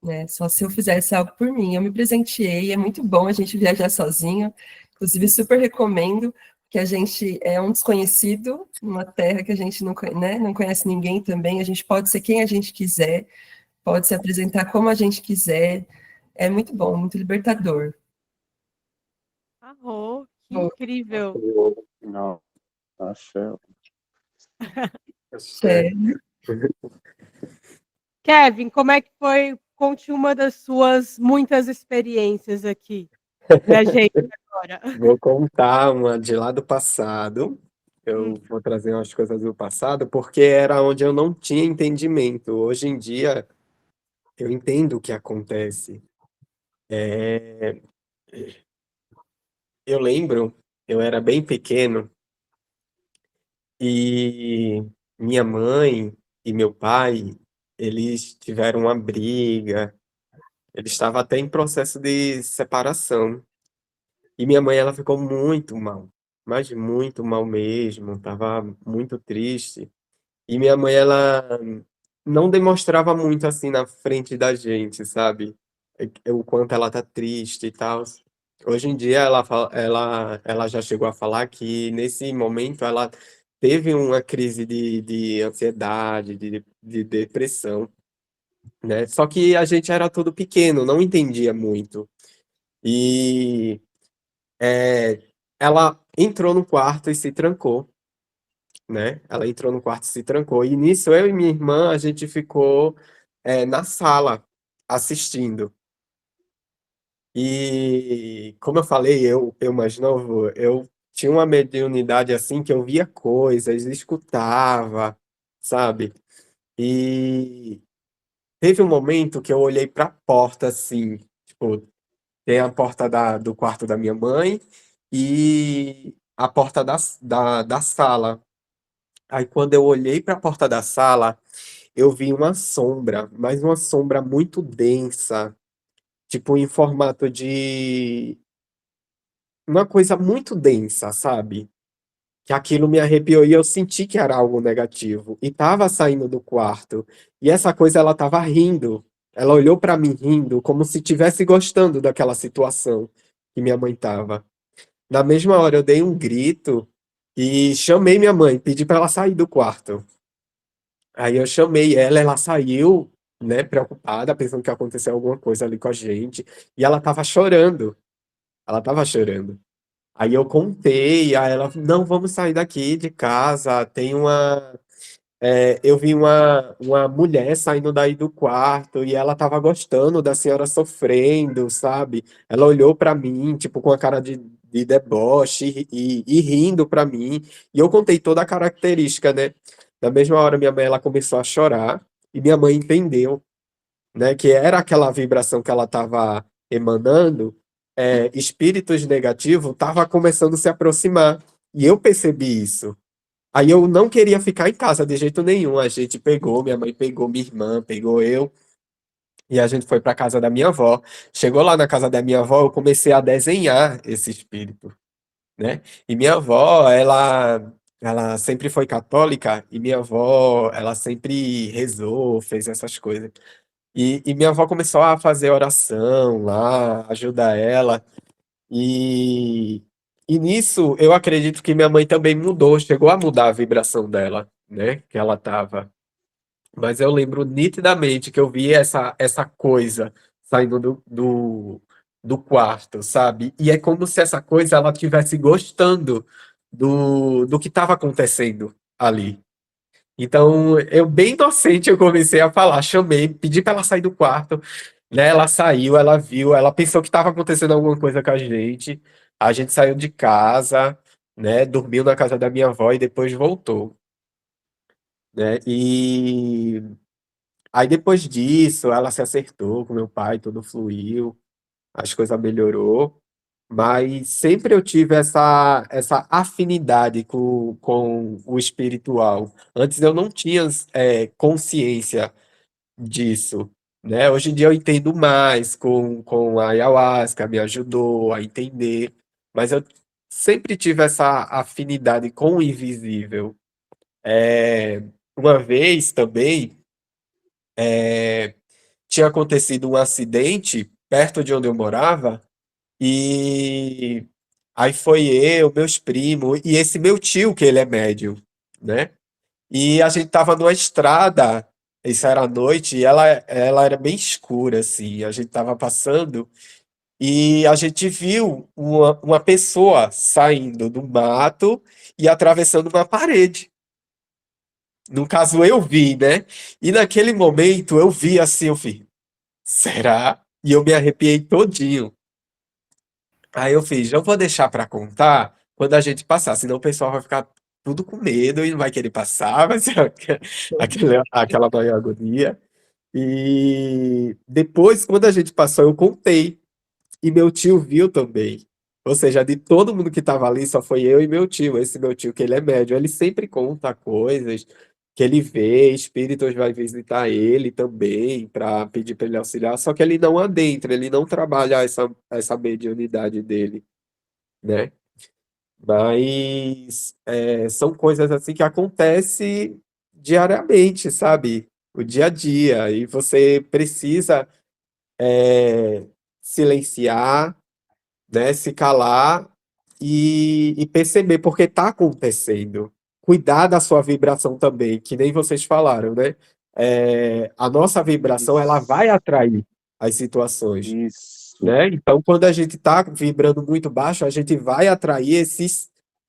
S3: né? Só se eu fizesse algo por mim. Eu me presenteei, é muito bom a gente viajar sozinho, inclusive super recomendo, que a gente é um desconhecido, numa terra que a gente né, não conhece ninguém também, a gente pode ser quem a gente quiser, pode se apresentar como a gente quiser, é muito bom, muito libertador.
S1: Arrou, que
S3: Bom,
S1: incrível.
S4: Não, axé.
S3: é,
S1: Kevin, como é que foi conte uma das suas muitas experiências aqui pra gente agora.
S2: Vou contar uma de lá do passado. Eu
S1: Hum.
S2: vou trazer umas coisas do passado, porque era onde eu não tinha entendimento. Hoje em dia, eu entendo o que acontece. É, eu lembro, eu era bem pequeno e minha mãe e meu pai, eles tiveram uma briga. Eles estavam até em processo de separação. E minha mãe, ela ficou muito mal, mas muito mal mesmo, estava muito triste. E minha mãe, ela não demonstrava muito assim na frente da gente, sabe? O quanto ela tá triste e tal. Hoje em dia, ela já chegou a falar que nesse momento ela teve uma crise de ansiedade, de depressão, né? Só que a gente era todo pequeno, não entendia muito. E é, ela entrou no quarto e se trancou, né? Ela entrou no quarto e se trancou. E nisso, eu e minha irmã, a gente ficou na sala assistindo. E, como eu falei, eu mais novo, eu tinha uma mediunidade assim que eu via coisas, escutava, sabe? E teve um momento que eu olhei para a porta assim, tipo, tem a porta do quarto da minha mãe e a porta da sala. Aí quando eu olhei para a porta da sala, eu vi uma sombra, mas uma sombra muito densa, tipo em formato de uma coisa muito densa, sabe? Que aquilo me arrepiou e eu senti que era algo negativo. E tava saindo do quarto. E essa coisa ela tava rindo. Ela olhou para mim rindo, como se estivesse gostando daquela situação que minha mãe tava. Na mesma hora eu dei um grito e chamei minha mãe, pedi para ela sair do quarto. Aí eu chamei ela, ela saiu, né, preocupada, pensando que aconteceu alguma coisa ali com a gente, e ela tava chorando. Ela tava chorando. Aí eu contei, aí ela, não, vamos sair daqui de casa, tem eu vi uma mulher saindo daí do quarto e ela tava gostando da senhora sofrendo, sabe? Ela olhou pra mim, tipo, com a cara de deboche e rindo pra mim. E eu contei toda a característica, né? Na mesma hora, minha mãe, ela começou a chorar e minha mãe entendeu, né? Que era aquela vibração que ela tava emanando, espíritos negativos tava começando a se aproximar. E eu percebi isso. Aí eu não queria ficar em casa de jeito nenhum. A gente pegou, minha mãe pegou minha irmã, pegou eu, e a gente foi para casa da minha avó. Chegou lá na casa da minha avó, eu comecei a desenhar esse espírito, né? E minha avó, ela sempre foi católica, e minha avó, ela sempre rezou, fez essas coisas. E minha avó começou a fazer oração lá, ajudar ela. E, e nisso, eu acredito que minha mãe também mudou, chegou a mudar a vibração dela, né? Que ela tava. Mas eu lembro nitidamente que eu vi essa coisa saindo do quarto, sabe? E é como se essa coisa ela estivesse gostando do que estava acontecendo ali. Então, eu bem inocente, eu comecei a falar, chamei, pedi para ela sair do quarto, né? Ela saiu, ela viu, ela pensou que estava acontecendo alguma coisa com a gente. A gente saiu de casa, né? Dormiu na casa da minha avó e depois voltou, né? E aí depois disso, ela se acertou com meu pai, tudo fluiu, as coisas melhorou. Mas sempre eu tive essa afinidade com o espiritual. Antes eu não tinha consciência disso, né? Hoje em dia eu entendo mais com a ayahuasca, me ajudou a entender, mas eu sempre tive essa afinidade com o invisível. É, uma vez também tinha acontecido um acidente perto de onde eu morava, e aí foi eu, meus primos, e esse meu tio, que ele é médium, né? E a gente tava numa estrada, isso era à noite, e ela era bem escura, assim. A gente tava passando e a gente viu uma pessoa saindo do mato e atravessando uma parede. No caso, eu vi, né? E naquele momento eu vi assim, eu fiz, será? E eu me arrepiei todinho. Aí eu fiz, eu vou deixar para contar quando a gente passar, senão o pessoal vai ficar tudo com medo e não vai querer passar, vai ser aquela maior agonia. E depois, quando a gente passou, eu contei. E meu tio viu também. Ou seja, de todo mundo que estava ali, só foi eu e meu tio. Esse meu tio, que ele é médium, ele sempre conta coisas que ele vê, espíritos vai visitar ele também para pedir para ele auxiliar, só que ele não adentra, ele não trabalha essa mediunidade dele, né? Mas são coisas assim que acontecem diariamente, sabe? O dia a dia, e você precisa silenciar, né, se calar e perceber porque está acontecendo. Cuidar da sua vibração também, que nem vocês falaram, né? A nossa vibração ela vai
S4: Isso,
S2: atrair as situações,
S4: isso,
S2: né? Então, quando a gente está vibrando muito baixo, a gente vai atrair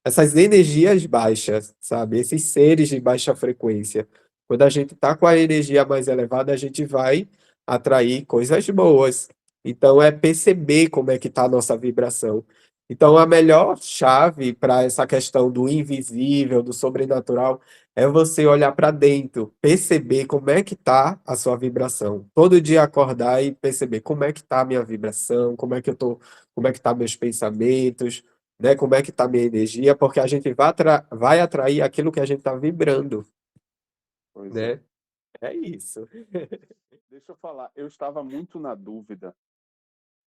S2: essas energias baixas, sabe? Esses seres de baixa frequência. Quando a gente está com a energia mais elevada, a gente vai atrair coisas boas. Então, é perceber como é que está a nossa vibração. Então, a melhor chave para essa questão do invisível, do sobrenatural, é você olhar para dentro, perceber como é que está a sua vibração. Todo dia acordar e perceber como é que está a minha vibração, como é que eu tô, como é que tá meus pensamentos, né? Como é que está a minha energia, porque a gente vai atrair aquilo que a gente está vibrando,
S4: pois é.
S2: né? É isso.
S4: Deixa eu falar, eu estava muito na dúvida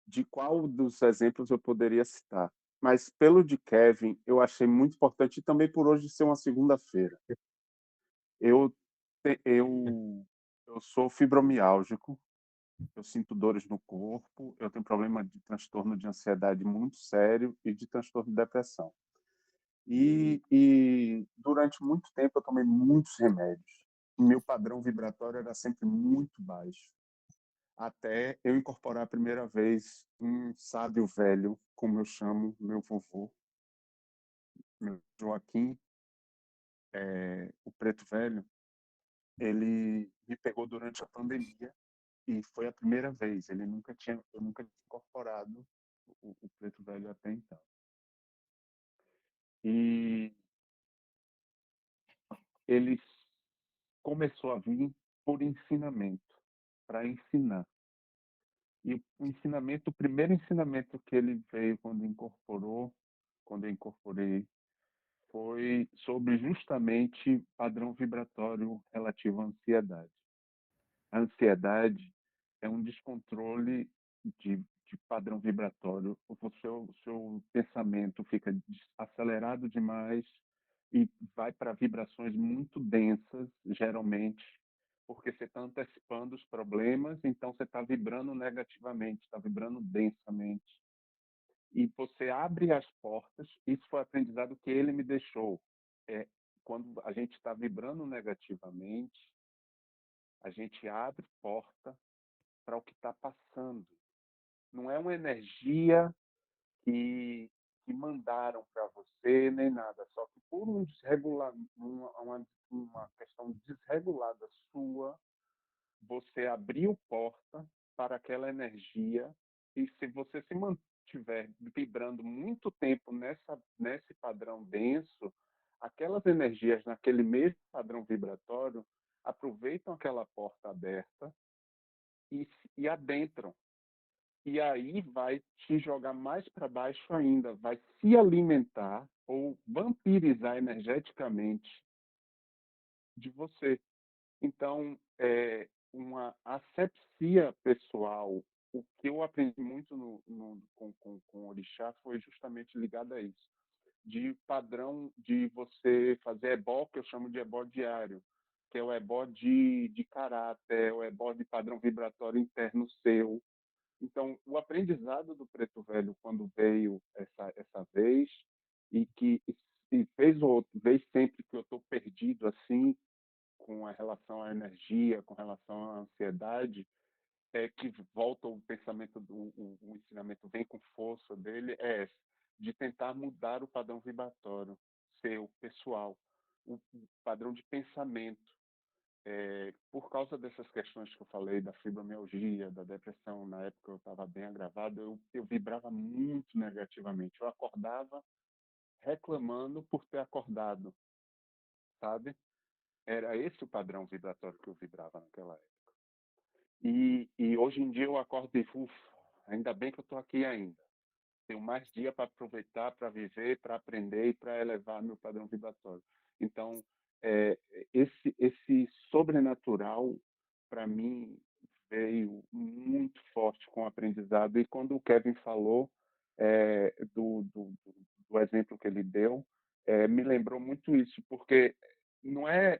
S4: de qual dos exemplos eu poderia citar, mas pelo de Kevin eu achei muito importante e também por hoje ser uma segunda-feira. Eu, eu sou fibromiálgico, eu sinto dores no corpo, eu tenho problema de transtorno de ansiedade muito sério e de transtorno de depressão. E durante muito tempo eu tomei muitos remédios. Meu padrão vibratório era sempre muito baixo. Até eu incorporar a primeira vez um sábio velho, como eu chamo meu vovô, meu Joaquim, o preto velho, ele me pegou durante a pandemia e foi a primeira vez. Eu nunca tinha incorporado o preto velho até então. E ele começou a vir por ensinamento, para ensinar. E o primeiro ensinamento que ele veio quando eu incorporei, foi sobre justamente padrão vibratório relativo à ansiedade. A ansiedade é um descontrole de padrão vibratório. O seu pensamento fica acelerado demais e vai para vibrações muito densas, geralmente, porque você está antecipando os problemas, então você está vibrando negativamente, está vibrando densamente. E você abre as portas, isso foi o aprendizado que ele me deixou. Quando a gente está vibrando negativamente, a gente abre porta para o que está passando. Não é uma energia que mandaram para você, nem nada, só que por uma questão desregulada sua, você abriu porta para aquela energia, e se você se mantiver vibrando muito tempo nesse padrão denso, aquelas energias naquele mesmo padrão vibratório aproveitam aquela porta aberta e adentram. E aí vai te jogar mais para baixo ainda, vai se alimentar ou vampirizar energeticamente de você. Então, uma asepsia pessoal, o que eu aprendi muito com o Orixá foi justamente ligado a isso. De padrão de você fazer ebó, que eu chamo de ebó diário, que é o ebó de caráter, o ebó de padrão vibratório interno seu. Então, o aprendizado do Preto Velho, quando veio essa vez, e vez sempre que eu estou perdido assim, com a relação à energia, com relação à ansiedade, que volta o pensamento, o ensinamento vem com força dele, de tentar mudar o padrão vibratório seu, pessoal, o padrão de pensamento. por causa dessas questões que eu falei, da fibromialgia, da depressão, na época eu estava bem agravado, eu vibrava muito negativamente. Eu acordava reclamando por ter acordado, sabe? Era esse o padrão vibratório que eu vibrava naquela época. E hoje em dia eu acordo e digo, ainda bem que eu estou aqui ainda. Tenho mais dia para aproveitar, para viver, para aprender e para elevar meu padrão vibratório. Então, esse sobrenatural, para mim, veio muito forte com o aprendizado. E quando o Kevin falou do exemplo que ele deu, me lembrou muito isso, porque não é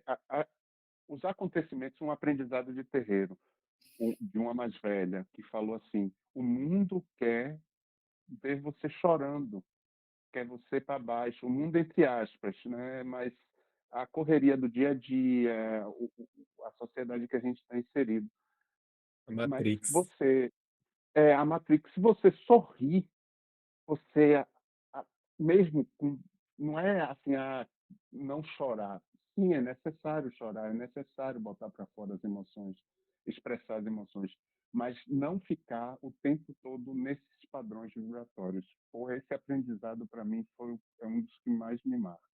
S4: os acontecimentos, um aprendizado de terreiro, de uma mais velha, que falou assim: o mundo quer ver você chorando, quer você para baixo, o mundo entre aspas, né? Mas a correria do dia a dia, a sociedade que a gente está inserido.
S2: A
S4: Mas
S2: Matrix.
S4: você, a Matrix, se você sorrir, você, mesmo com, não é assim, não chorar. Sim, é necessário chorar, é necessário botar para fora as emoções, expressar as emoções, mas não ficar o tempo todo nesses padrões vibratórios. Esse aprendizado, para mim, é um dos que mais me marca.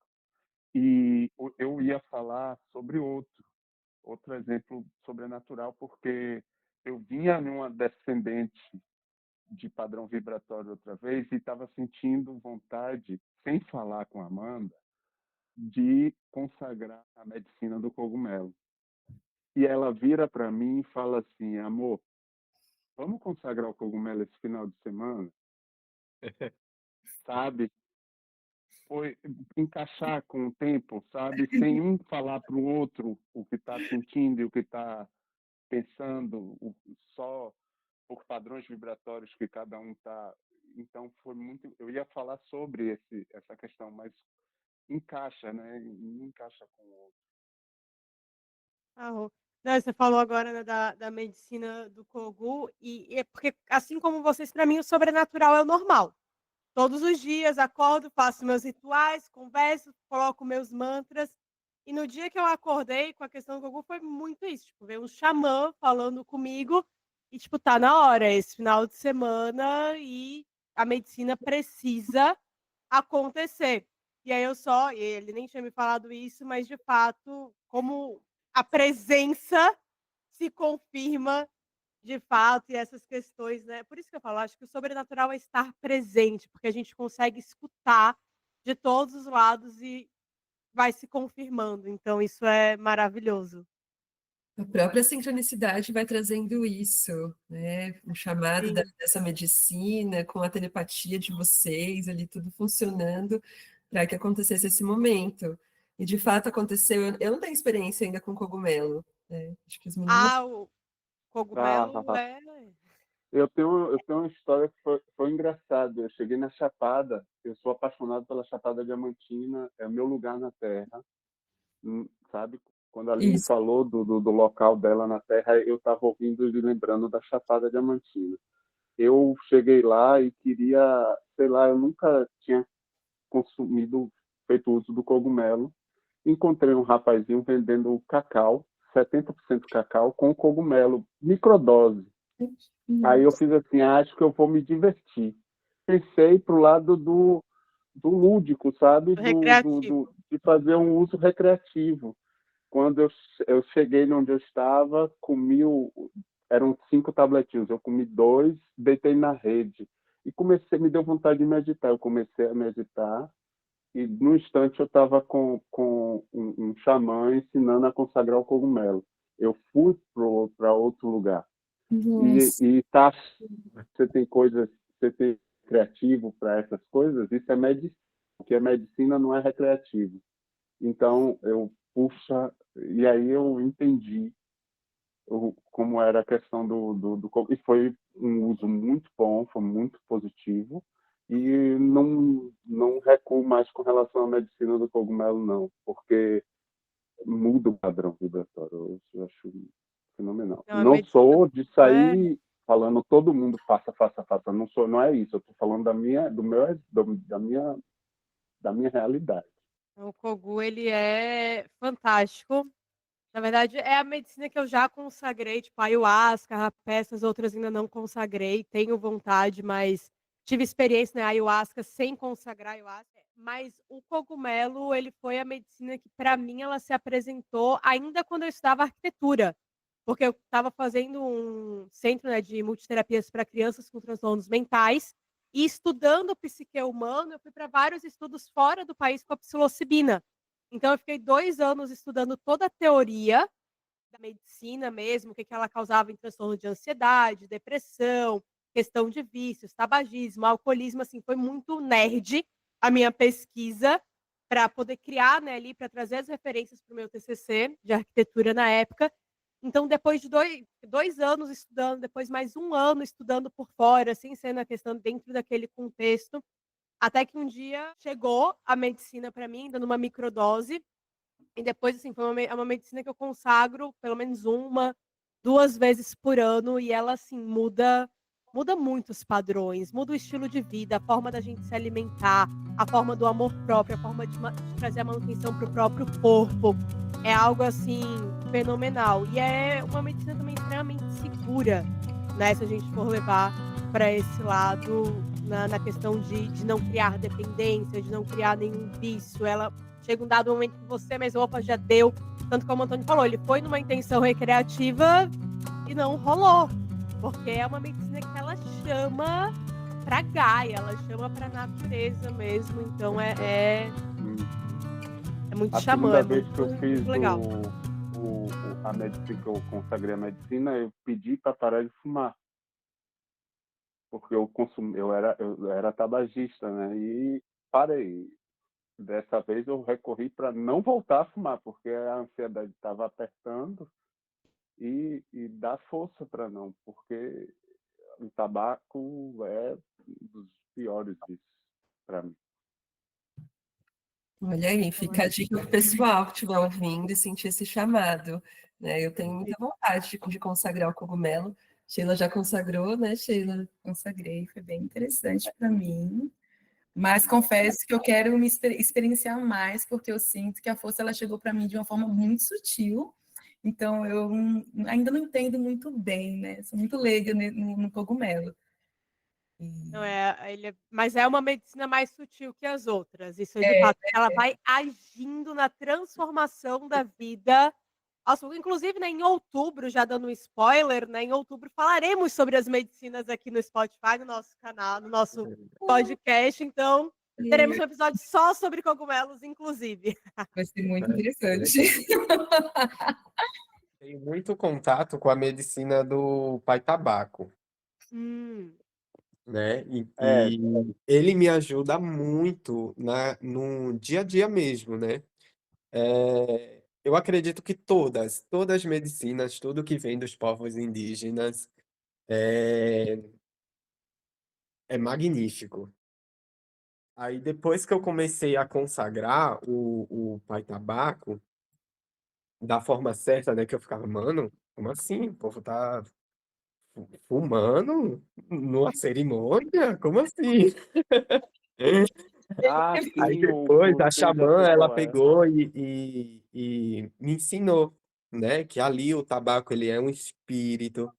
S4: E eu ia falar sobre outro exemplo sobrenatural, porque eu vinha numa descendente de padrão vibratório outra vez e estava sentindo vontade, sem falar com a Amanda, de consagrar a medicina do cogumelo. E ela vira para mim e fala assim: amor, vamos consagrar o cogumelo esse final de semana? Sabe? Foi encaixar com o tempo, sabe? Sem um falar para o outro o que está sentindo e o que está pensando, só por padrões vibratórios que cada um está. Então foi muito. Eu ia falar sobre essa questão, mas encaixa, né? Encaixa com o outro.
S1: Não, você falou agora, né, da medicina do Kogu, e é porque, assim como vocês, para mim o sobrenatural é o normal. Todos os dias acordo, faço meus rituais, converso, coloco meus mantras. E no dia que eu acordei com a questão do Kogu foi muito isso, tipo, veio um xamã falando comigo e, tipo, tá na hora, esse final de semana e a medicina precisa acontecer. E aí e ele nem tinha me falado isso, mas de fato, como a presença se confirma de fato, e essas questões, né, por isso que eu falo, acho que o sobrenatural é estar presente, porque a gente consegue escutar de todos os lados e vai se confirmando, então isso é maravilhoso.
S3: A própria sincronicidade vai trazendo isso, né? O chamado
S1: Sim.
S3: dessa medicina, com a telepatia de vocês ali, tudo funcionando para que acontecesse esse momento. E de fato aconteceu. Eu não tenho experiência ainda com cogumelo, né? Acho que os meninos.
S1: O cogumelo é
S4: Eu tenho uma história que foi engraçada. Eu cheguei na Chapada, eu sou apaixonado pela Chapada Diamantina, é o meu lugar na Terra, sabe? Quando a Aline
S3: Isso.
S4: falou do local dela na Terra, eu estava ouvindo e lembrando da Chapada Diamantina. Eu cheguei lá e queria, sei lá, eu nunca tinha feito uso do cogumelo. Encontrei um rapazinho vendendo cacau, 70% cacau, com cogumelo, microdose. Aí eu fiz assim, acho que eu vou me divertir. Pensei pro lado do lúdico, sabe?
S1: recreativo.
S4: De fazer um uso recreativo. Quando eu cheguei onde eu estava, eram 5 tabletinhos, eu comi 2, deitei na rede. E me deu vontade de meditar. Eu comecei a meditar e no instante eu estava com um xamã ensinando a consagrar o cogumelo. Eu fui para outro lugar. E tá, você tem criativo para essas coisas, isso é medicina, porque a medicina não é recreativo. Então, e aí eu entendi como era a questão e foi um uso muito bom, foi muito positivo, e não recuo mais com relação à medicina do cogumelo, não, porque muda o padrão vibratório, eu acho fenomenal.
S1: Não, a
S4: Não
S1: medicina
S4: sou de
S1: é
S4: sair falando todo mundo faça, faça, faça. Não é isso. Eu estou falando da minha realidade.
S1: o Kogu, ele é fantástico. Na verdade, é a medicina que eu já consagrei, tipo, ayahuasca, rapé, essas outras ainda não consagrei, tenho vontade, mas tive experiência na ayahuasca sem consagrar ayahuasca. Mas o cogumelo, ele foi a medicina que, para mim, ela se apresentou ainda quando eu estudava arquitetura, porque eu estava fazendo um centro, né, de multiterapias para crianças com transtornos mentais, e estudando o psique humano, eu fui para vários estudos fora do país com a psilocibina. Então, eu fiquei 2 anos estudando toda a teoria da medicina mesmo, o que ela causava em transtorno de ansiedade, depressão, questão de vícios, tabagismo, alcoolismo, assim, foi muito nerd a minha pesquisa para poder criar, né, ali, para trazer as referências para o meu TCC de arquitetura na época. Então, depois de 2 anos estudando, depois mais 1 ano estudando por fora, sem ser na questão dentro daquele contexto, até que um dia chegou a medicina para mim, dando uma microdose, e depois, assim, é uma medicina que eu consagro pelo menos 1, 2 vezes por ano, e ela, assim, muda muitos padrões, muda o estilo de vida, a forma da gente se alimentar, a forma do amor próprio, a forma de trazer a manutenção para o próprio corpo. É algo, assim, fenomenal. E é uma medicina também extremamente segura, né? Se a gente for levar para esse lado, na questão de não criar dependência, de não criar nenhum vício. Ela chega um dado momento que você mesmo, opa, já deu. Tanto como o Antônio falou, ele foi numa intenção recreativa e não rolou. Porque é uma medicina que ela chama pra Gaia, ela chama pra natureza mesmo. Então é muito xamã,
S4: A segunda vez que eu fiz
S1: muito legal.
S4: a medicina, que eu consagrei a medicina, eu pedi para parar de fumar. Porque eu era tabagista, né? E parei. Dessa vez eu recorri para não voltar a fumar, porque a ansiedade estava apertando e dar força para não, porque o tabaco é um dos piores vícios para mim.
S3: Olha aí, fica a dica para o pessoal que estiver ouvindo e sentir esse chamado, né? Eu tenho muita vontade de consagrar o cogumelo. Sheila já consagrou, né, Sheila?
S5: Consagrei, foi bem interessante para mim. Mas confesso que eu quero me experienciar mais, porque eu sinto que a força ela chegou para mim de uma forma muito sutil. Então, eu ainda não entendo muito bem, né? Sou muito leiga no cogumelo.
S1: Não, mas é uma medicina mais sutil que as outras. Isso é de fato. Ela vai agindo na transformação da vida. Inclusive, né, em outubro, já dando um spoiler, né, em outubro falaremos sobre as medicinas aqui no Spotify, no nosso canal, no nosso podcast. Então, teremos um episódio só sobre cogumelos, inclusive.
S5: Vai ser muito interessante.
S2: Tenho muito contato com a medicina do pai tabaco, né? E ele me ajuda muito no dia a dia mesmo, né? Eu acredito que todas as medicinas, tudo que vem dos povos indígenas é magnífico. Aí depois que eu comecei a consagrar o pai tabaco da forma certa, né? Que eu ficava, mano, como assim? O povo tá fumando numa cerimônia? Como assim?
S4: Ah,
S2: Aí
S4: sim,
S2: depois a
S4: você já
S2: xamã,
S4: sei
S2: ela
S4: qual é.
S2: pegou e me ensinou, né? Que ali o tabaco, ele é um espírito.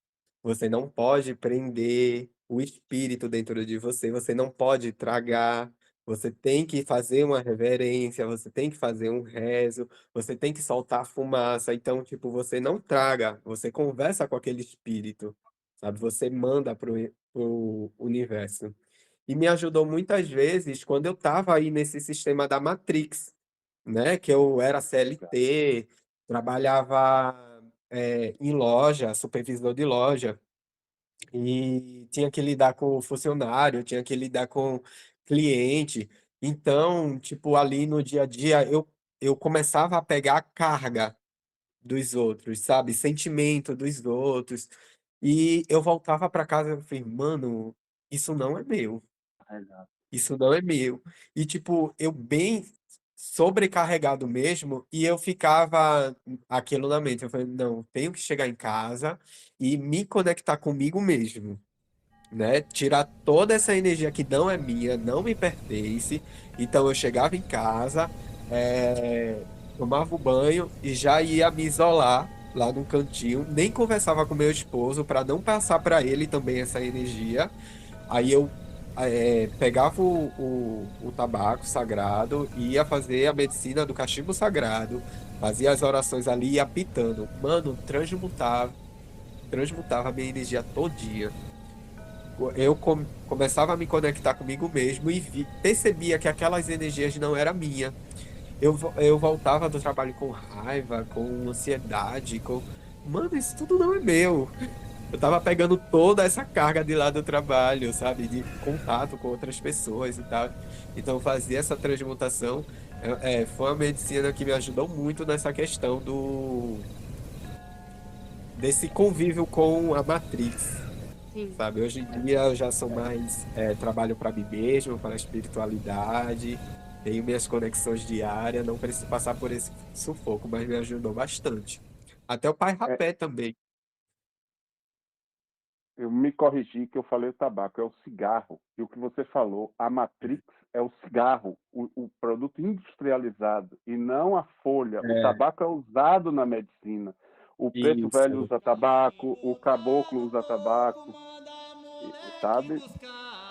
S2: Você não pode prender o espírito dentro de você. Você não pode tragar. Você tem que fazer uma reverência. Você tem que fazer um rezo. Você tem que soltar a fumaça. Então, tipo, você não traga. Você conversa com aquele espírito, sabe? Você manda pro universo. E me ajudou muitas vezes quando eu estava aí nesse sistema da Matrix, né? Que eu era CLT, trabalhava em loja, supervisor de loja, e tinha que lidar com funcionário, tinha que lidar com cliente. Então, tipo, ali no dia a dia, eu começava a pegar a carga dos outros, sabe? Sentimento dos outros. E eu voltava para casa e falei, mano, isso não é meu.
S4: Exato.
S2: Isso não é meu. E, tipo, eu bem sobrecarregado mesmo, e eu ficava aquilo na mente. Eu falei, não, tenho que chegar em casa e me conectar comigo mesmo, né? Tirar toda essa energia que não é minha, não me pertence. Então, eu chegava em casa, tomava o banho e já ia me isolar lá no cantinho, nem conversava com meu esposo para não passar para ele também essa energia. Aí eu pegava o tabaco sagrado e ia fazer a medicina do cachimbo sagrado, fazia as orações ali e ia apitando. Mano, transmutava a minha energia todinha. Eu começava a me conectar comigo mesmo e percebia que aquelas energias não eram minha. Eu voltava do trabalho com raiva, com ansiedade, com. Mano, isso tudo não é meu. Eu tava pegando toda essa carga de lá do trabalho, sabe? De contato com outras pessoas e tal. Então, fazer essa transmutação foi uma medicina que me ajudou muito nessa questão desse convívio com a Matrix,
S1: Sim.
S2: sabe? Hoje em dia eu já sou mais, trabalho para mim mesmo, para a espiritualidade, tenho minhas conexões diárias, não preciso passar por esse sufoco, mas me ajudou bastante. Até o Pai
S4: É,
S2: Rapé também.
S4: eu me corrigi que eu falei o tabaco, é o cigarro. E o que você falou, a Matrix é o cigarro, o produto industrializado, e não a folha. O
S2: É,
S4: tabaco é usado na medicina. O preto velho
S2: isso.
S4: usa tabaco, o caboclo usa tabaco, sabe?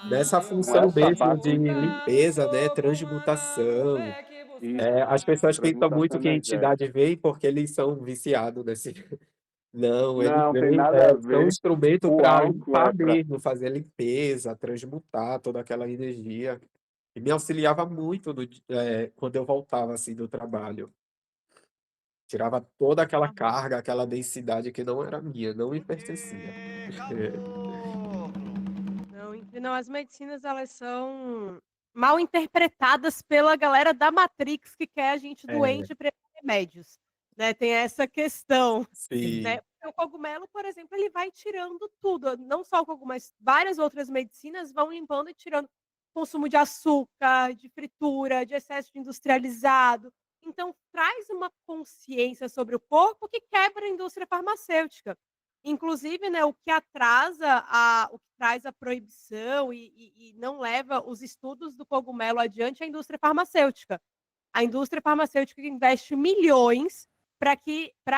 S2: Nessa
S4: Não é
S2: função
S4: o
S2: mesmo de
S4: tabaco em si.
S2: limpeza, né, transmutação.
S4: Isso,
S2: As pessoas pensam
S4: transmutação
S2: muito que a entidade
S4: energética.
S2: vem porque eles são viciados nesse. Não, eles
S4: Não tem
S2: vêm,
S4: nada a
S2: são um
S4: ver.
S2: instrumento
S4: O
S2: para
S4: álcool é
S2: limpar
S4: para.
S2: mesmo, fazer limpeza, transmutar toda aquela energia. E me auxiliava muito quando eu voltava assim do trabalho. Tirava toda aquela carga, aquela densidade que não era minha, não me pertencia.
S1: Não, as medicinas elas são mal interpretadas pela galera da Matrix que quer a gente
S2: É,
S1: doente para remédios, né? Tem essa questão,
S2: sim,
S1: né? Porque o cogumelo, por exemplo, ele vai tirando tudo, não só o cogumelo, mas várias outras medicinas vão limpando e tirando consumo de açúcar, de fritura, de excesso de industrializado. Então, traz uma consciência sobre o corpo que quebra a indústria farmacêutica. Inclusive, né, o que traz a proibição e não leva os estudos do cogumelo adiante é a indústria farmacêutica. A indústria farmacêutica investe milhões para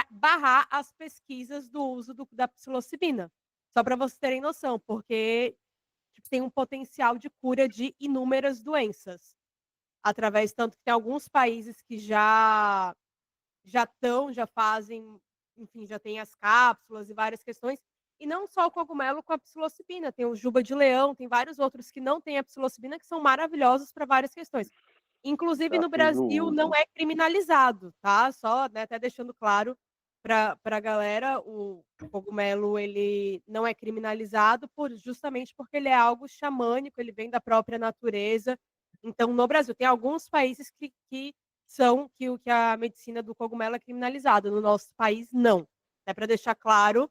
S1: barrar as pesquisas do uso da psilocibina. Só para vocês terem noção, porque tipo, tem um potencial de cura de inúmeras doenças. Através, tanto que tem alguns países que já fazem, enfim, já tem as cápsulas e várias questões. E não só o cogumelo com a psilocibina, tem o juba de leão, tem vários outros que não têm a psilocibina, que são maravilhosos para várias questões. Inclusive
S4: Já
S1: no
S4: fiz o
S1: Brasil não
S4: uso.
S1: é criminalizado, tá? Só, né, até deixando claro para a galera, o cogumelo ele não é criminalizado justamente porque ele é algo xamânico, ele vem da própria natureza. Então, no Brasil, tem alguns países que que a medicina do cogumelo é criminalizada. No nosso país, não. É para deixar claro,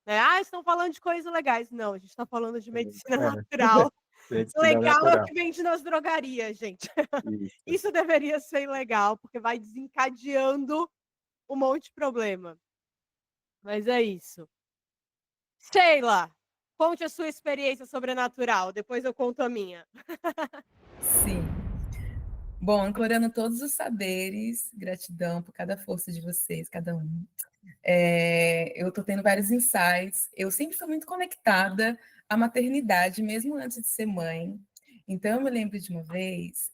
S1: né? Ah, estão falando de coisas legais. Não, a gente está falando de medicina
S2: é,
S1: natural.
S2: medicina
S1: Legal é o que
S2: natural.
S1: vende nas drogarias, gente.
S4: Isso.
S1: Isso deveria ser ilegal, porque vai desencadeando um monte de problema. Mas é isso. Sheila, conte a sua experiência sobrenatural, depois eu conto a minha.
S5: Sim. Bom, ancorando todos os saberes, gratidão por cada força de vocês, cada um. Eu estou tendo vários insights. Eu sempre fui muito conectada à maternidade, mesmo antes de ser mãe. Então, eu me lembro de uma vez,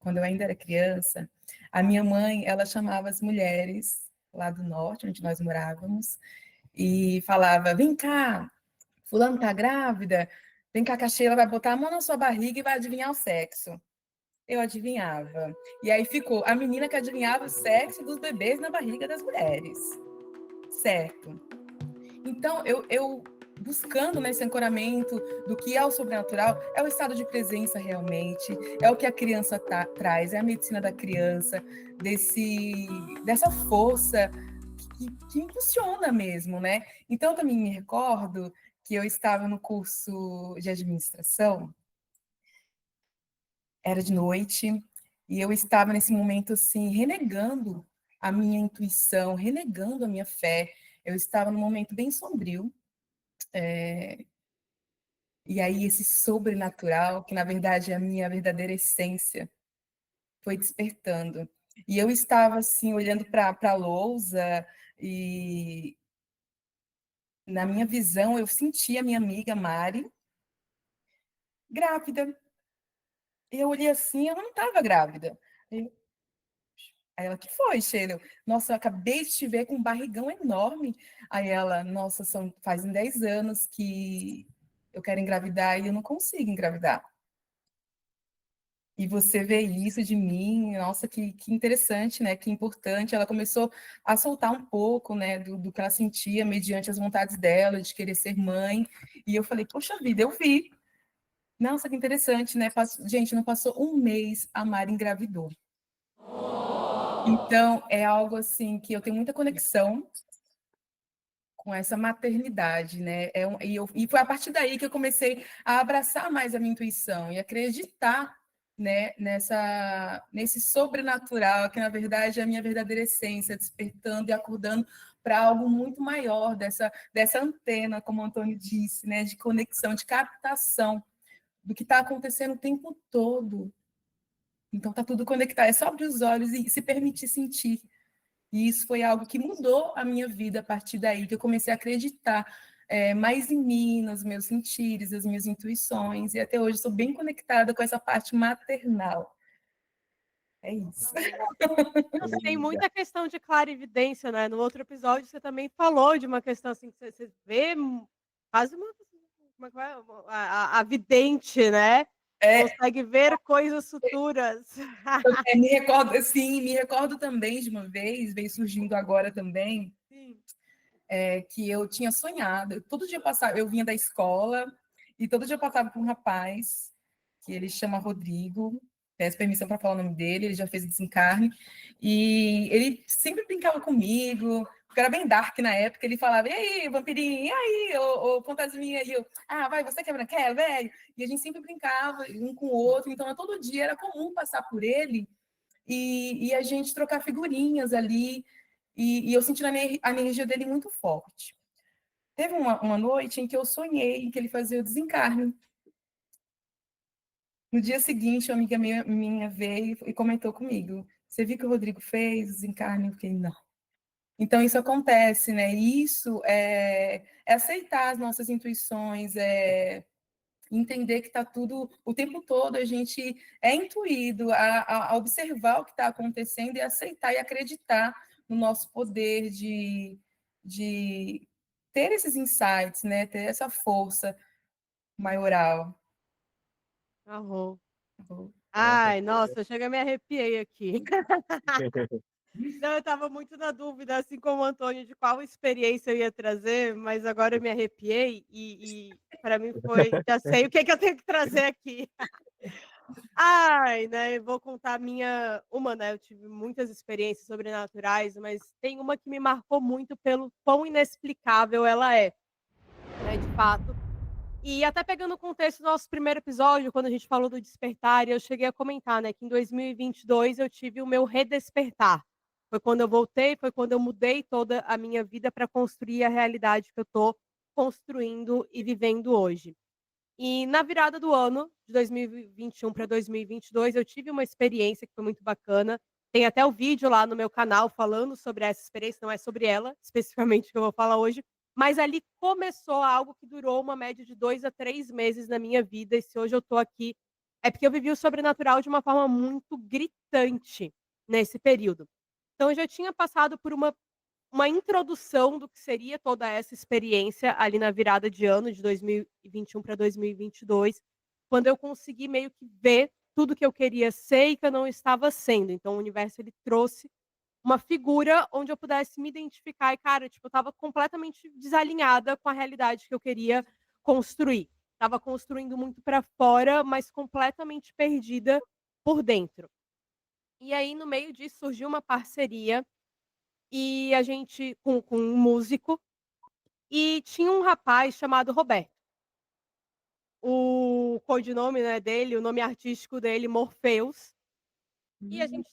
S5: quando eu ainda era criança, a minha mãe, ela chamava as mulheres lá do norte, onde nós morávamos, e falava: vem cá, fulano está grávida, vem cá que a Sheila vai botar a mão na sua barriga e vai adivinhar o sexo. Eu adivinhava. E aí ficou a menina que adivinhava o sexo dos bebês na barriga das mulheres. Certo. Então, eu buscando nesse ancoramento do que é o sobrenatural, é o estado de presença realmente, é o que a criança traz, é a medicina da criança, dessa força que impulsiona mesmo, né? Então, também me recordo que eu estava no curso de administração, era de noite, e eu estava nesse momento assim, renegando a minha intuição, renegando a minha fé. Eu estava num momento bem sombrio, e aí esse sobrenatural, que na verdade é a minha verdadeira essência, foi despertando. E eu estava, assim, olhando para a lousa e, na minha visão, eu senti a minha amiga Mari grávida. Eu olhei assim, ela não estava grávida. Aí ela, que foi, Sheila? Nossa, eu acabei de te ver com um barrigão enorme. Aí ela, nossa, fazem 10 anos que eu quero engravidar e eu não consigo engravidar. E você vê isso de mim, nossa, que interessante, né? Que importante. Ela começou a soltar um pouco, né, do que ela sentia mediante as vontades dela, de querer ser mãe. E eu falei, poxa vida, eu vi. Nossa, que interessante, né? Gente, não passou um mês, a Mari engravidou. Então, é algo assim que eu tenho muita conexão com essa maternidade, né? E foi a partir daí que eu comecei a abraçar mais a minha intuição e acreditar, né, nesse sobrenatural, que na verdade é a minha verdadeira essência, despertando e acordando para algo muito maior, dessa antena, como o Antônio disse, né, de conexão, de captação do que está acontecendo o tempo todo. Então, está tudo conectado. É só abrir os olhos e se permitir sentir. E isso foi algo que mudou a minha vida a partir daí, que eu comecei a acreditar mais em mim, nos meus sentires, nas minhas intuições. E até hoje estou bem conectada com essa parte maternal. É isso.
S1: Nossa, tem muita questão de clarividência, né? No outro episódio você também falou de uma questão assim que você vê quase a vidente, né? Consegue ver coisas futuras.
S5: Me recordo, sim, me recordo também de uma vez, veio surgindo agora também, que eu tinha sonhado. Todo dia eu vinha da escola e todo dia eu passava por um rapaz que ele chama Rodrigo. Peço permissão para falar o nome dele, ele já fez o desencarne, e ele sempre brincava comigo, porque era bem dark na época, ele falava, e aí, vampirinho, e aí, ô fantasminha, e eu, vai, você quer branquela, velho? E a gente sempre brincava um com o outro, então todo dia era comum passar por ele, e a gente trocar figurinhas ali, e eu senti a energia dele muito forte. Teve uma noite em que eu sonhei que ele fazia o desencarne. No dia seguinte, uma amiga minha veio e comentou comigo, você viu que o Rodrigo fez o desencarne? Eu fiquei, não. Então, isso acontece, né? Isso é aceitar as nossas intuições, entender que está tudo, o tempo todo a gente é intuído a observar o que está acontecendo e aceitar e acreditar no nosso poder de ter esses insights, né? Ter essa força maioral.
S1: Arrou. Ai, nossa, chega, me arrepiei aqui. Não, eu estava muito na dúvida, assim como o Antônio, de qual experiência eu ia trazer, mas agora eu me arrepiei e para mim foi, já sei o que eu tenho que trazer aqui. Ai, né, eu vou contar né, eu tive muitas experiências sobrenaturais, mas tem uma que me marcou muito pelo quão inexplicável ela é, né, de fato. E até pegando o contexto do nosso primeiro episódio, quando a gente falou do despertar, eu cheguei a comentar, né, que em 2022 eu tive o meu redespertar. Foi quando eu voltei, foi quando eu mudei toda a minha vida para construir a realidade que eu estou construindo e vivendo hoje. E na virada do ano, de 2021 para 2022, eu tive uma experiência que foi muito bacana. Tem até o vídeo lá no meu canal falando sobre essa experiência, não é sobre ela, especificamente, que eu vou falar hoje. Mas ali começou algo que durou uma média de 2 a 3 meses na minha vida. E se hoje eu estou aqui, é porque eu vivi o sobrenatural de uma forma muito gritante nesse período. Então, eu já tinha passado por uma introdução do que seria toda essa experiência ali na virada de ano de 2021 para 2022, quando eu consegui meio que ver tudo que eu queria ser e que eu não estava sendo. Então, o universo ele trouxe uma figura onde eu pudesse me identificar e, cara, tipo, eu estava completamente desalinhada com a realidade que eu queria construir. Estava construindo muito para fora, mas completamente perdida por dentro. E aí, no meio disso, surgiu uma parceria e a gente com um músico, e tinha um rapaz chamado Roberto. O codinome, né, dele, o nome artístico dele, Morpheus. E a gente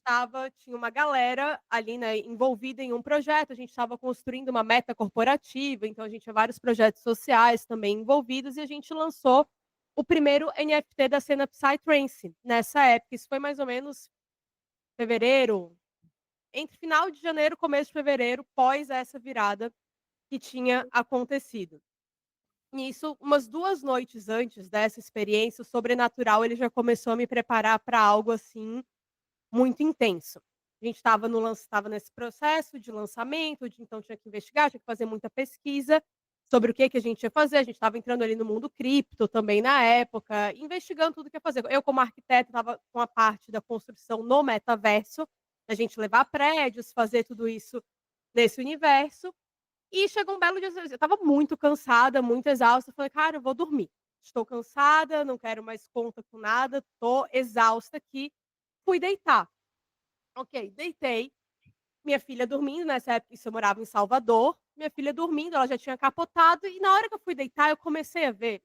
S1: tinha uma galera ali, né, envolvida em um projeto, a gente estava construindo uma meta corporativa, então a gente tinha vários projetos sociais também envolvidos, e a gente lançou o primeiro NFT da cena Psytrance nessa época. Isso foi mais ou menos fevereiro, entre final de janeiro e começo de fevereiro, pós essa virada que tinha acontecido. Nisso, umas 2 noites antes dessa experiência, o sobrenatural ele já começou a me preparar para algo assim muito intenso. A gente estava nesse processo de lançamento, então tinha que investigar, tinha que fazer muita pesquisa sobre o que a gente ia fazer. A gente estava entrando ali no mundo cripto também na época, investigando tudo o que ia fazer. Eu, como arquiteta, estava com a parte da construção no metaverso, a gente levar prédios, fazer tudo isso nesse universo. E chegou um belo dia, eu estava muito cansada, muito exausta. Eu falei, cara, eu vou dormir. Estou cansada, não quero mais conta com nada, estou exausta aqui. Fui deitar. Ok, deitei. Minha filha dormindo, nessa época eu morava em Salvador. Minha filha dormindo, ela já tinha capotado. E na hora que eu fui deitar, eu comecei a ver.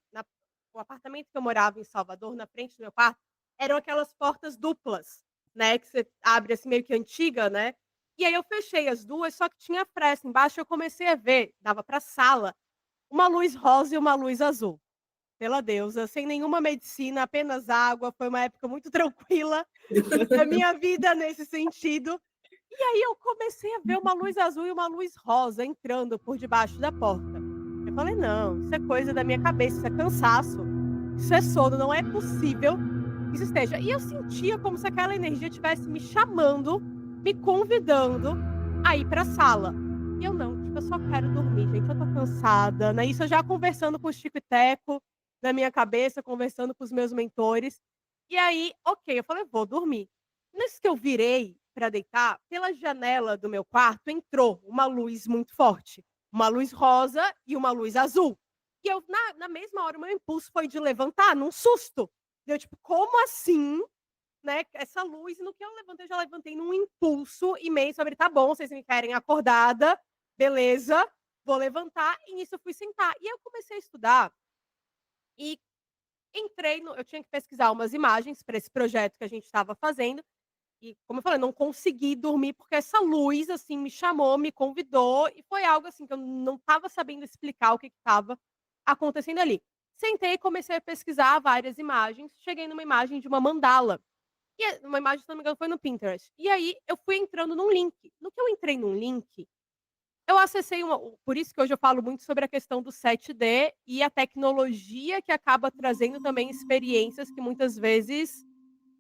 S1: O apartamento que eu morava em Salvador, na frente do meu quarto, eram aquelas portas duplas, né? Que você abre assim, meio que antiga, né? E aí eu fechei as duas, só que tinha fresta embaixo. Eu comecei a ver, dava para sala, uma luz rosa e uma luz azul. Pela deusa, sem nenhuma medicina, apenas água. Foi uma época muito tranquila da minha vida nesse sentido. E aí eu comecei a ver uma luz azul e uma luz rosa entrando por debaixo da porta. Eu falei, não, isso é coisa da minha cabeça, isso é cansaço, isso é sono, não é possível que isso esteja. E eu sentia como se aquela energia estivesse me chamando, me convidando a ir para a sala. E eu não, tipo, eu só quero dormir, gente, eu tô cansada, né? Isso eu já conversando com o Chico e Teco, na minha cabeça, conversando com os meus mentores. E aí, ok, eu falei, vou dormir. Nesse que eu virei para deitar, pela janela do meu quarto entrou uma luz muito forte. Uma luz rosa e uma luz azul. E eu, na mesma hora, o meu impulso foi de levantar, num susto. Eu, tipo, como assim? Né, essa luz, e no que eu levantei, eu já levantei num impulso imenso, sobre, tá bom, vocês me querem acordada, beleza, vou levantar, e nisso eu fui sentar. E eu comecei a estudar, e eu tinha que pesquisar umas imagens para esse projeto que a gente estava fazendo, e como eu falei, não consegui dormir, porque essa luz, assim, me chamou, me convidou, e foi algo, assim, que eu não estava sabendo explicar o que estava acontecendo ali. Sentei e comecei a pesquisar várias imagens, cheguei numa imagem de uma mandala, e uma imagem, se não me engano, foi no Pinterest. E aí eu fui entrando num link. No que eu entrei num link, eu acessei por isso que hoje eu falo muito sobre a questão do 7D e a tecnologia que acaba trazendo também experiências que muitas vezes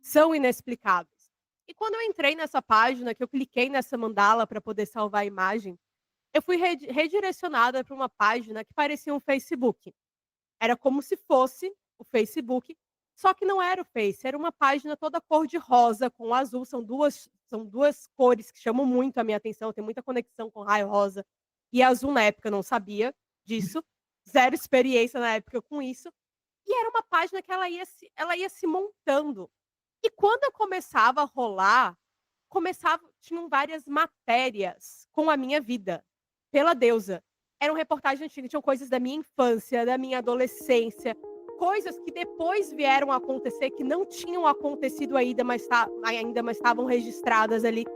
S1: são inexplicáveis. E quando eu entrei nessa página, que eu cliquei nessa mandala para poder salvar a imagem, eu fui redirecionada para uma página que parecia um Facebook. Era como se fosse o Facebook, só que não era o Face, era uma página toda cor de rosa com azul. São duas cores que chamam muito a minha atenção, tem muita conexão com raio rosa e azul. Na época eu não sabia disso, zero experiência na época com isso. E era uma página que ela ia se montando. E quando eu começava a rolar, tinham várias matérias com a minha vida, pela deusa. Eram reportagens antigas, tinham coisas da minha infância, da minha adolescência, coisas que depois vieram a acontecer, que não tinham acontecido ainda, mas estavam registradas ali.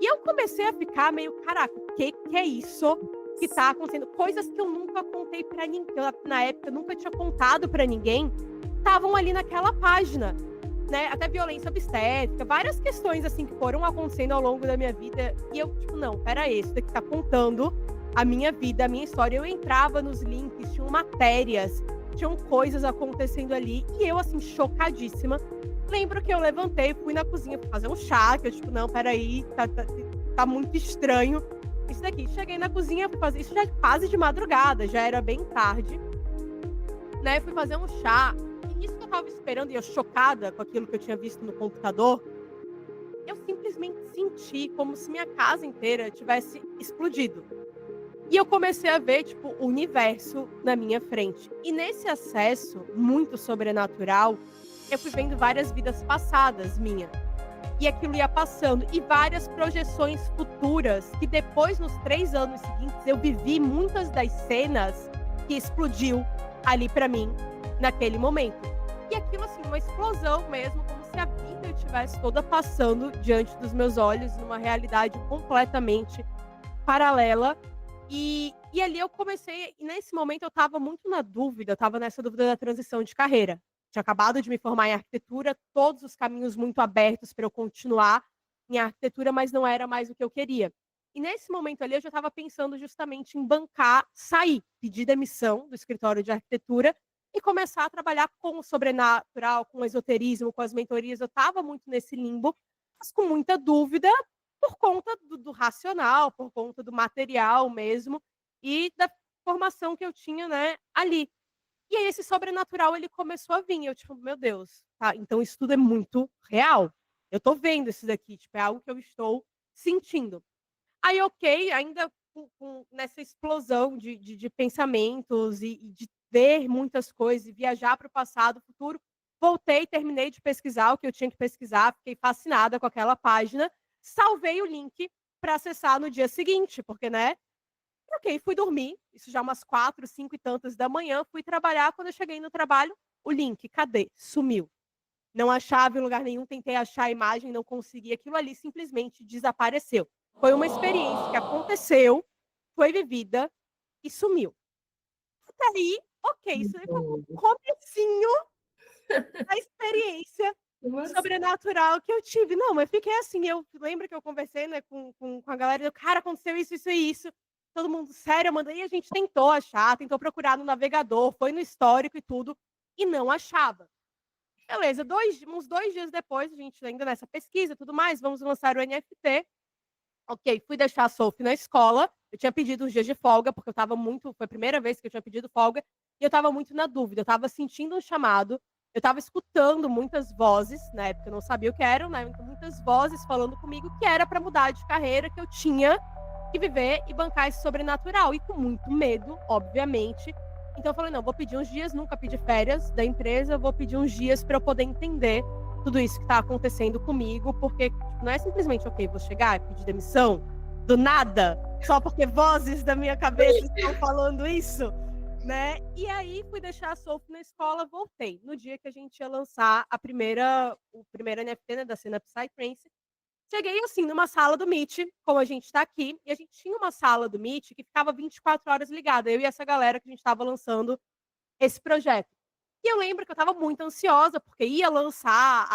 S1: E eu comecei a ficar meio, caraca, o que é isso que está acontecendo? Coisas que eu nunca contei para ninguém, na época eu nunca tinha contado para ninguém, estavam ali naquela página. Né, até violência obstétrica, várias questões assim que foram acontecendo ao longo da minha vida, e eu, tipo, não, peraí, isso daqui tá contando a minha vida, a minha história. Eu entrava nos links, tinham matérias, tinham coisas acontecendo ali, e eu, assim, chocadíssima. Lembro que eu levantei, fui na cozinha pra fazer um chá, que eu, tipo, não, peraí, tá muito estranho isso daqui. Cheguei na cozinha, fui fazer isso já quase de madrugada, já era bem tarde, né, fui fazer um chá. Isso que eu tava esperando, e eu chocada com aquilo que eu tinha visto no computador, eu simplesmente senti como se minha casa inteira tivesse explodido. E eu comecei a ver, tipo, o universo na minha frente. E nesse acesso muito sobrenatural, eu fui vendo várias vidas passadas minhas. E aquilo ia passando. E várias projeções futuras, que depois, nos 3 anos seguintes, eu vivi muitas das cenas que explodiu ali pra mim, naquele momento. E aquilo, assim, uma explosão mesmo, como se a vida estivesse toda passando diante dos meus olhos, numa realidade completamente paralela. E ali eu comecei, e nesse momento eu estava muito na dúvida, eu estava nessa dúvida da transição de carreira. Tinha acabado de me formar em arquitetura, todos os caminhos muito abertos para eu continuar, em arquitetura, mas não era mais o que eu queria. E nesse momento ali eu já estava pensando justamente em bancar, sair, pedir demissão do escritório de arquitetura e começar a trabalhar com o sobrenatural, com o esoterismo, com as mentorias. Eu estava muito nesse limbo, mas com muita dúvida por conta do racional, por conta do material mesmo e da formação que eu tinha, né, ali. E aí esse sobrenatural ele começou a vir. Eu tipo, meu Deus, tá, então isso tudo é muito real. Eu tô vendo isso daqui, tipo, é algo que eu estou sentindo. Aí, ok, ainda nessa explosão de pensamentos e de ver muitas coisas e viajar para o passado, futuro, voltei, terminei de pesquisar o que eu tinha que pesquisar, fiquei fascinada com aquela página, salvei o link para acessar no dia seguinte, porque, né? Ok, fui dormir, isso já umas 4, 5 e tantas da manhã, fui trabalhar, quando eu cheguei no trabalho, o link, cadê? Sumiu. Não achava em lugar nenhum, tentei achar a imagem, não consegui, aquilo ali simplesmente desapareceu. Foi uma experiência que aconteceu, foi vivida e sumiu. Até aí, ok, isso aí foi o comecinho da experiência sobrenatural que eu tive. Não, mas fiquei assim, eu lembro que eu conversei, né, com a galera, eu, cara, aconteceu isso, isso e isso. Todo mundo, sério, Amanda, e a gente tentou achar, tentou procurar no navegador, foi no histórico e tudo, e não achava. Beleza, uns 2 dias depois, a gente ainda nessa pesquisa e tudo mais, vamos lançar o NFT. Ok, fui deixar a Sophie na escola, eu tinha pedido uns dias de folga, porque eu tava muito, foi a primeira vez que eu tinha pedido folga, e eu tava muito na dúvida, eu tava sentindo um chamado, eu tava escutando muitas vozes, na época eu não sabia o que eram, né, muitas vozes falando comigo que era para mudar de carreira, que eu tinha que viver e bancar esse sobrenatural, e com muito medo, obviamente. Então eu falei, não, vou pedir uns dias, nunca pedi férias da empresa, vou pedir uns dias para eu poder entender tudo isso que está acontecendo comigo, porque não é simplesmente, ok, vou chegar e pedir demissão do nada, só porque vozes da minha cabeça estão falando isso, né? E aí fui deixar a Sophie na escola, voltei. No dia que a gente ia lançar o primeiro NFT, né, da cena Psytrance, cheguei assim numa sala do Meet, como a gente está aqui, e a gente tinha uma sala do Meet que ficava 24 horas ligada, eu e essa galera que a gente estava lançando esse projeto. E eu lembro que eu estava muito ansiosa, porque ia lançar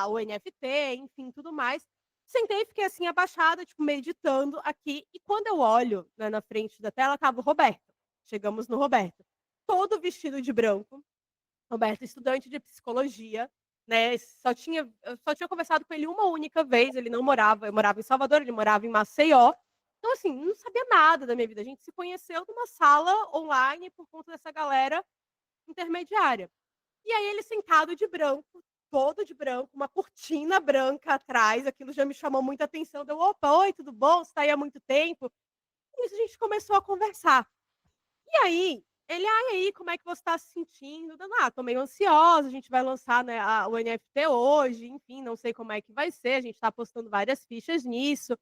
S1: o NFT, enfim, tudo mais. Sentei e fiquei assim, abaixada, tipo, meditando aqui. E quando eu olho, né, na frente da tela, estava o Roberto. Chegamos no Roberto. Todo vestido de branco. Roberto, estudante de psicologia, né? Eu só tinha conversado com ele uma única vez. Ele não morava, eu morava em Salvador, ele morava em Maceió. Então, assim, não sabia nada da minha vida. A gente se conheceu numa sala online por conta dessa galera intermediária. E aí ele sentado de branco, todo de branco, uma cortina branca atrás, aquilo já me chamou muita atenção. Deu, opa, oi, tudo bom? Você tá aí há muito tempo? E isso a gente começou a conversar. E aí, ele, e aí, como é que você está se sentindo? Tô meio ansiosa, a gente vai lançar, né, o NFT hoje, enfim, não sei como é que vai ser, a gente está postando várias fichas nisso.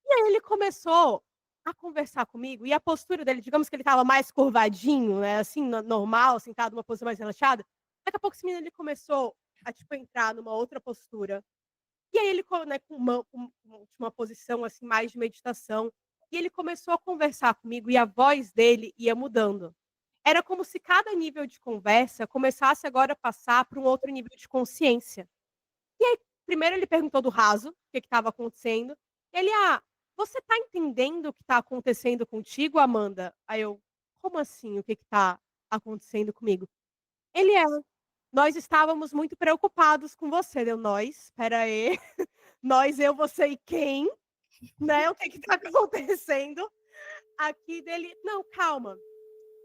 S1: E aí ele começou a conversar comigo, e a postura dele, digamos que ele estava mais curvadinho, né, assim, normal, sentado numa posição mais relaxada. Daqui a pouco esse menino ele começou a, tipo, entrar numa outra postura. E aí ele, né, com uma posição assim mais de meditação, e ele começou a conversar comigo e a voz dele ia mudando. Era como se cada nível de conversa começasse agora a passar para um outro nível de consciência. E aí, primeiro ele perguntou do raso, o que estava acontecendo. Ele, você está entendendo o que está acontecendo contigo, Amanda? Aí eu, como assim, o que está acontecendo comigo? Ele nós estávamos muito preocupados com você, deu nós, espera aí, nós, eu, você e quem, né, o que está acontecendo aqui dele, não, calma,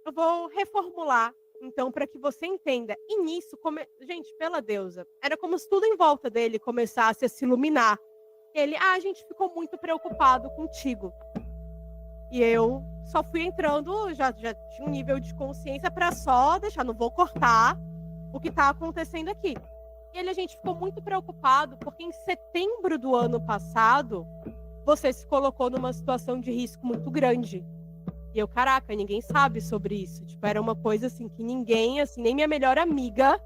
S1: eu vou reformular, então, para que você entenda, e nisso, gente, pela deusa, era como se tudo em volta dele começasse a se iluminar, ele, a gente ficou muito preocupado contigo, e eu só fui entrando, já tinha um nível de consciência para só deixar, não vou cortar o que está acontecendo aqui. E a gente ficou muito preocupado, porque em setembro do ano passado, você se colocou numa situação de risco muito grande. E eu, caraca, ninguém sabe sobre isso. Tipo, era uma coisa assim que ninguém, assim, nem minha melhor amiga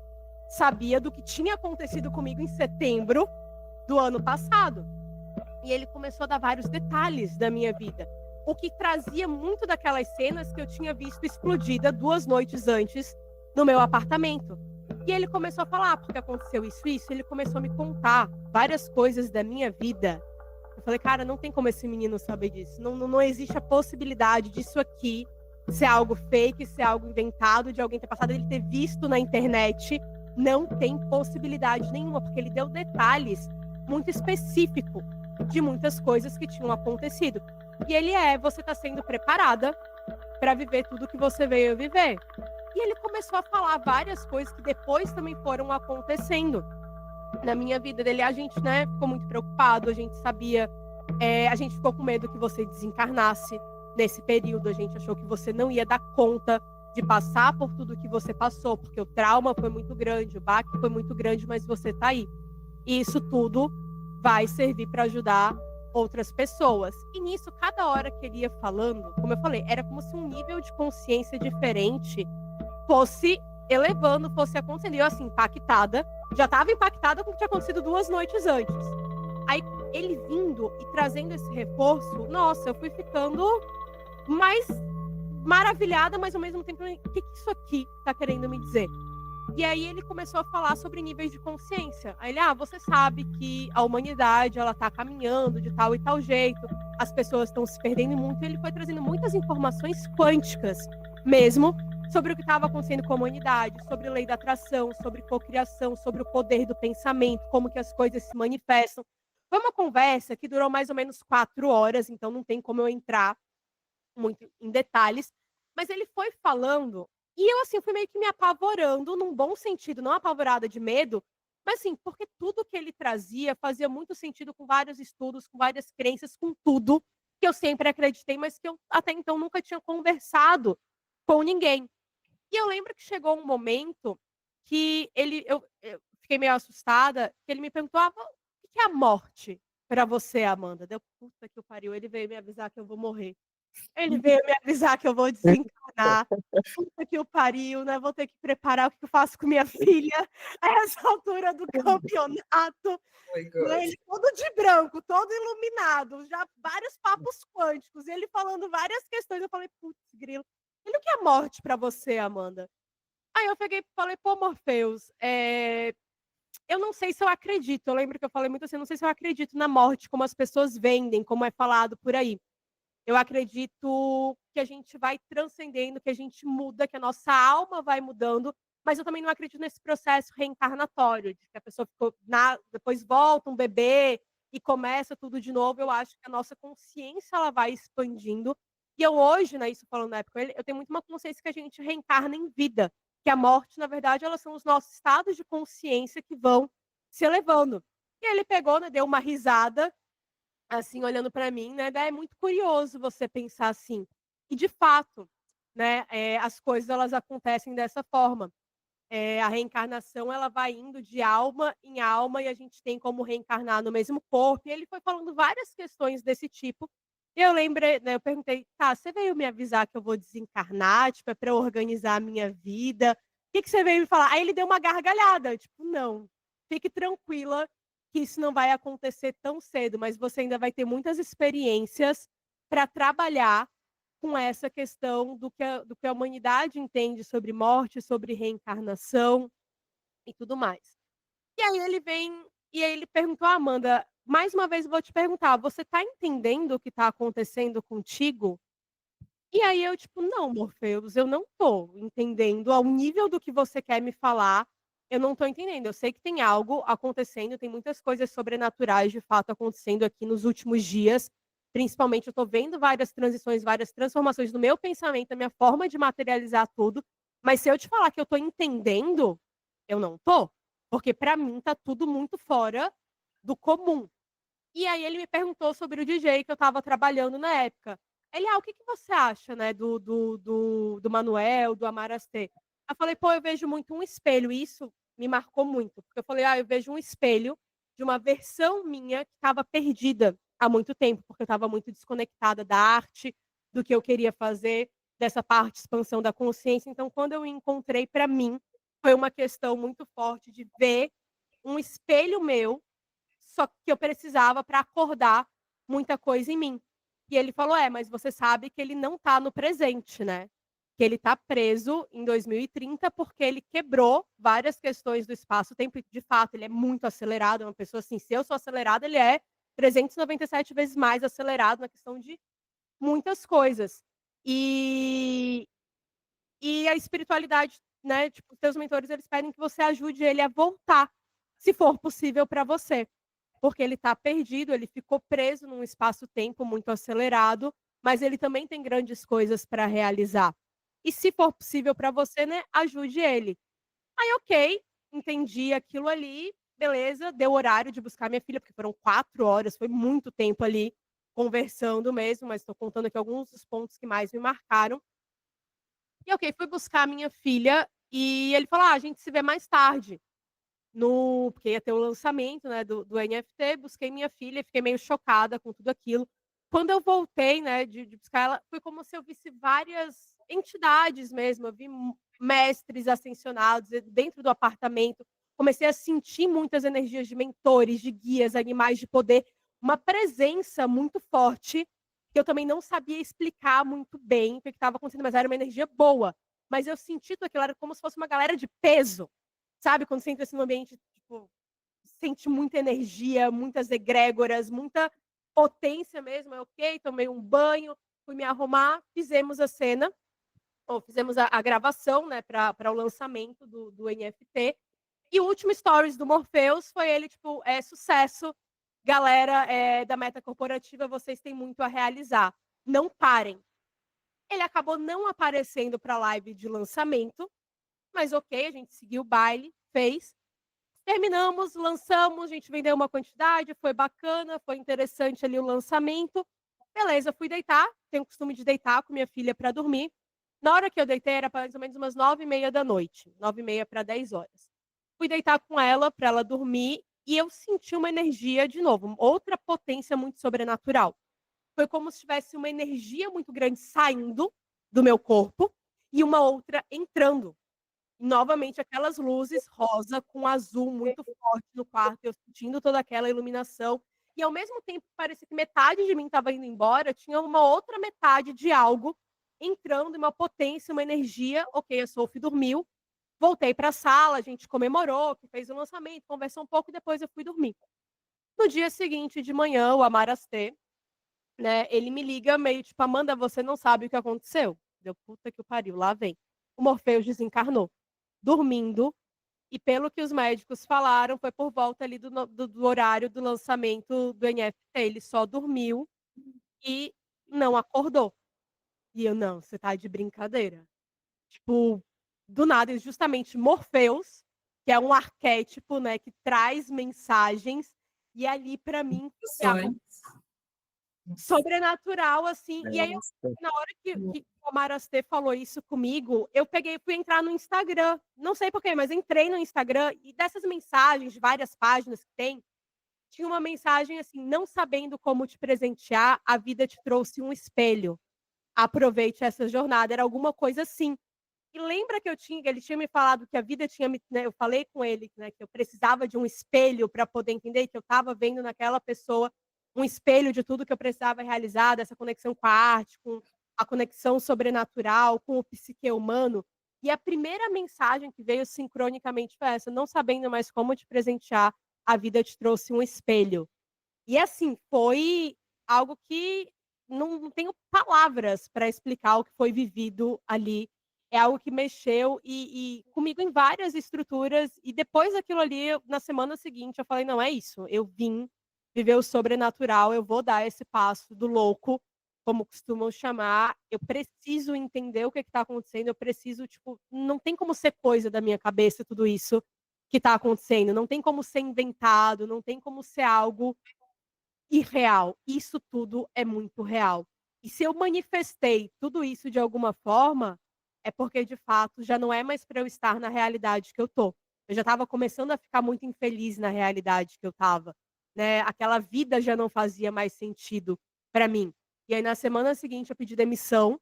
S1: sabia do que tinha acontecido comigo em setembro do ano passado. E ele começou a dar vários detalhes da minha vida. O que trazia muito daquelas cenas que eu tinha visto explodida 2 noites antes no meu apartamento. E ele começou a falar, porque aconteceu isso, ele começou a me contar várias coisas da minha vida. Eu falei, cara, não tem como esse menino saber disso. Não existe a possibilidade disso aqui ser algo fake, ser algo inventado, de alguém ter passado, ele ter visto na internet. Não tem possibilidade nenhuma, porque ele deu detalhes muito específicos de muitas coisas que tinham acontecido. E ele você está sendo preparada para viver tudo que você veio viver. E ele começou a falar várias coisas que depois também foram acontecendo na minha vida dele. A gente, né, ficou muito preocupado, a gente sabia, a gente ficou com medo que você desencarnasse nesse período, a gente achou que você não ia dar conta de passar por tudo que você passou, porque o trauma foi muito grande, o baque foi muito grande, mas você tá aí. E isso tudo vai servir para ajudar outras pessoas. E nisso, cada hora que ele ia falando, como eu falei, era como se um nível de consciência diferente fosse elevando, fosse acontecendo. E eu, assim, impactada, já estava impactada com o que tinha acontecido 2 noites antes. Aí, ele vindo e trazendo esse reforço, nossa, eu fui ficando mais maravilhada, mas ao mesmo tempo, o que isso aqui está querendo me dizer? E aí ele começou a falar sobre níveis de consciência. Aí ele, você sabe que a humanidade, ela tá caminhando de tal e tal jeito, as pessoas estão se perdendo muito, e ele foi trazendo muitas informações quânticas, mesmo, sobre o que estava acontecendo com a humanidade, sobre lei da atração, sobre cocriação, sobre o poder do pensamento, como que as coisas se manifestam. Foi uma conversa que durou mais ou menos 4 horas, então não tem como eu entrar muito em detalhes, mas ele foi falando, e eu, assim, fui meio que me apavorando, num bom sentido, não apavorada de medo, mas, assim, porque tudo que ele trazia fazia muito sentido com vários estudos, com várias crenças, com tudo que eu sempre acreditei, mas que eu até então nunca tinha conversado com ninguém. E eu lembro que chegou um momento que eu fiquei meio assustada, que ele me perguntou, o que é a morte para você, Amanda? Deu, puta que o pariu, ele veio me avisar que eu vou morrer. Ele veio me avisar que eu vou desencarnar. Puta que o pariu, né? Vou ter que preparar o que eu faço com minha filha a essa altura do campeonato. Né? Ele todo de branco, todo iluminado, já vários papos quânticos, e ele falando várias questões. Eu falei, putz, grilo. Ele, o que é morte pra você, Amanda? Aí eu peguei e falei, pô, Morpheus, eu não sei se eu acredito. Eu lembro que eu falei muito assim, eu não sei se eu acredito na morte, como as pessoas vendem, como é falado por aí. Eu acredito que a gente vai transcendendo, que a gente muda, que a nossa alma vai mudando, mas eu também não acredito nesse processo reencarnatório, de que a pessoa depois volta um bebê e começa tudo de novo. Eu acho que a nossa consciência ela vai expandindo. E eu hoje, né, isso falando na época, eu tenho muito uma consciência que a gente reencarna em vida, que a morte, na verdade, elas são os nossos estados de consciência que vão se elevando. E ele pegou, né, deu uma risada, assim, olhando para mim, né? É muito curioso você pensar assim. E, de fato, né, as coisas elas acontecem dessa forma. A reencarnação ela vai indo de alma em alma e a gente tem como reencarnar no mesmo corpo. E ele foi falando várias questões desse tipo. E eu lembrei, né, eu perguntei, tá, você veio me avisar que eu vou desencarnar, tipo, é para organizar a minha vida? O que você veio me falar? Aí ele deu uma gargalhada, tipo, não, fique tranquila, que isso não vai acontecer tão cedo, mas você ainda vai ter muitas experiências para trabalhar com essa questão do que a humanidade entende sobre morte, sobre reencarnação e tudo mais. E aí ele perguntou, Amanda, mais uma vez eu vou te perguntar, você está entendendo o que está acontecendo contigo? E aí eu, tipo, não, Morpheus, eu não estou entendendo ao nível do que você quer me falar. Eu não estou entendendo. Eu sei que tem algo acontecendo, tem muitas coisas sobrenaturais de fato acontecendo aqui nos últimos dias. Principalmente, eu estou vendo várias transições, várias transformações no meu pensamento, na minha forma de materializar tudo. Mas se eu te falar que eu estou entendendo, eu não estou. Porque para mim está tudo muito fora do comum. E aí ele me perguntou sobre o DJ que eu estava trabalhando na época. Ele, o que você acha, né, do Manuel, do Amarastê? Eu falei, pô, eu vejo muito um espelho, e isso me marcou muito, porque eu falei, eu vejo um espelho de uma versão minha que estava perdida há muito tempo, porque eu estava muito desconectada da arte, do que eu queria fazer, dessa parte de expansão da consciência. Então, quando eu encontrei, para mim, foi uma questão muito forte de ver um espelho meu, só que eu precisava para acordar muita coisa em mim. E ele falou, mas você sabe que ele não está no presente, né? que ele está preso em 2030 porque ele quebrou várias questões do espaço-tempo. De fato, ele é muito acelerado, é uma pessoa assim, se eu sou acelerada, ele é 397 vezes mais acelerado na questão de muitas coisas. E a espiritualidade, né, tipo, os teus mentores, eles pedem que você ajude ele a voltar, se for possível para você. Porque ele está perdido, ele ficou preso num espaço-tempo muito acelerado, mas ele também tem grandes coisas para realizar. E se for possível para você, né, ajude ele. Aí, ok, entendi aquilo ali, beleza, deu horário de buscar minha filha, porque foram 4 horas, foi muito tempo ali conversando mesmo, mas estou contando aqui alguns dos pontos que mais me marcaram. E ok, fui buscar a minha filha e ele falou: a gente se vê mais tarde. Porque ia ter o lançamento, né, do NFT, busquei minha filha, fiquei meio chocada com tudo aquilo. Quando eu voltei, né, de buscar ela, foi como se eu visse várias entidades mesmo, eu vi mestres ascensionados dentro do apartamento, comecei a sentir muitas energias de mentores, de guias, animais de poder, uma presença muito forte, que eu também não sabia explicar muito bem o que estava acontecendo, mas era uma energia boa. Mas eu senti tudo aquilo, era como se fosse uma galera de peso. Sabe, quando você entra assim, no ambiente, tipo, sente muita energia, muitas egrégoras, muita potência mesmo. É ok, tomei um banho, fui me arrumar, fizemos a cena, ou fizemos a gravação, né, para o lançamento do NFT. E o último stories do Morpheus foi ele, tipo, sucesso, galera da meta corporativa, vocês têm muito a realizar. Não parem. Ele acabou não aparecendo para a live de lançamento, mas ok, a gente seguiu o baile, fez. Terminamos, lançamos, a gente vendeu uma quantidade, foi bacana, foi interessante ali o lançamento. Beleza, fui deitar, tenho o costume de deitar com minha filha para dormir. Na hora que eu deitei, era mais ou menos umas 9h30 da noite, 9h30 para 10 horas. Fui deitar com ela para ela dormir e eu senti uma energia, de novo, outra potência muito sobrenatural. Foi como se tivesse uma energia muito grande saindo do meu corpo e uma outra entrando. Novamente, aquelas luzes rosa com azul muito forte no quarto, eu sentindo toda aquela iluminação. E ao mesmo tempo, parecia que metade de mim estava indo embora, tinha uma outra metade de algo entrando, uma potência, uma energia. Ok, a Sophie dormiu, voltei para a sala, a gente comemorou, que fez o lançamento, conversou um pouco e depois eu fui dormir. No dia seguinte, de manhã, o Amarastê, né, ele me liga meio tipo, Amanda, você não sabe o que aconteceu? Deu puta que o pariu, lá vem. O Morpheus desencarnou, dormindo, e pelo que os médicos falaram, foi por volta ali do horário do lançamento do NFT. Ele só dormiu e não acordou. E eu, não, você tá de brincadeira. Tipo, do nada, e justamente Morpheus, que é um arquétipo, né, que traz mensagens, e ali, para mim, foi algo sobrenatural, assim. E aí, na hora que o Amarastê falou isso comigo, eu peguei, fui entrar no Instagram. Não sei porquê, mas entrei no Instagram e dessas mensagens de várias páginas que tem, tinha uma mensagem assim: não sabendo como te presentear, a vida te trouxe um espelho. Aproveite essa jornada. Era alguma coisa assim. E lembra que ele tinha me falado que a vida tinha me, né, eu falei com ele, né, que eu precisava de um espelho para poder entender que eu estava vendo naquela pessoa um espelho de tudo que eu precisava realizar, dessa conexão com a arte, com a conexão sobrenatural, com o psique humano. E a primeira mensagem que veio sincronicamente foi essa: não sabendo mais como te presentear, a vida te trouxe um espelho. E assim, foi algo que não tenho palavras para explicar o que foi vivido ali. É algo que mexeu e comigo em várias estruturas. E depois daquilo ali, na semana seguinte, eu falei: não, é isso. Eu vim viver o sobrenatural, eu vou dar esse passo do louco, como costumam chamar. Eu preciso entender o que está acontecendo. Eu preciso, tipo, não tem como ser coisa da minha cabeça tudo isso que está acontecendo. Não tem como ser inventado, não tem como ser algo irreal. Isso tudo é muito real. E se eu manifestei tudo isso de alguma forma, é porque, de fato, já não é mais para eu estar na realidade que eu tô. Eu já estava começando a ficar muito infeliz na realidade que eu estava. Né? Aquela vida já não fazia mais sentido para mim. E aí, na semana seguinte, eu pedi demissão,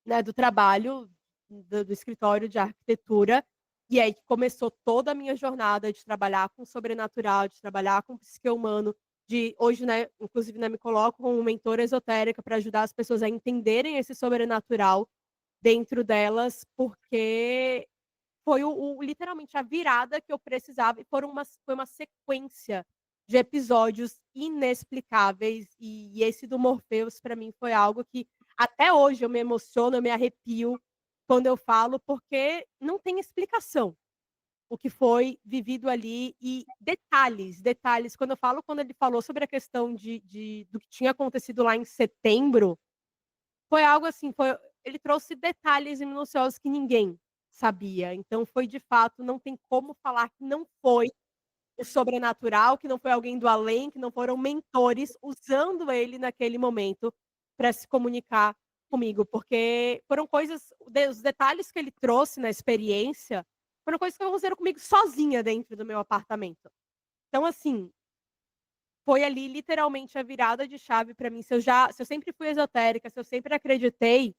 S1: né, do trabalho, do escritório de arquitetura. E aí que começou toda a minha jornada de trabalhar com o sobrenatural, de trabalhar com o psique humano, de hoje, né, inclusive, né, me coloco como mentora esotérica para ajudar as pessoas a entenderem esse sobrenatural, dentro delas, porque foi literalmente a virada que eu precisava, e foi uma sequência de episódios inexplicáveis, e esse do Morpheus, para mim, foi algo que até hoje eu me emociono, eu me arrepio quando eu falo, porque não tem explicação o que foi vivido ali, e detalhes. Quando ele falou sobre a questão do que tinha acontecido lá em setembro, foi algo assim, ele trouxe detalhes minuciosos que ninguém sabia. Então foi de fato, não tem como falar que não foi o sobrenatural, que não foi alguém do além, que não foram mentores usando ele naquele momento para se comunicar comigo, porque foram os detalhes que ele trouxe na experiência, foram coisas que aconteceram comigo sozinha dentro do meu apartamento. Então, assim, foi ali literalmente a virada de chave para mim. Se eu sempre fui esotérica, se eu sempre acreditei,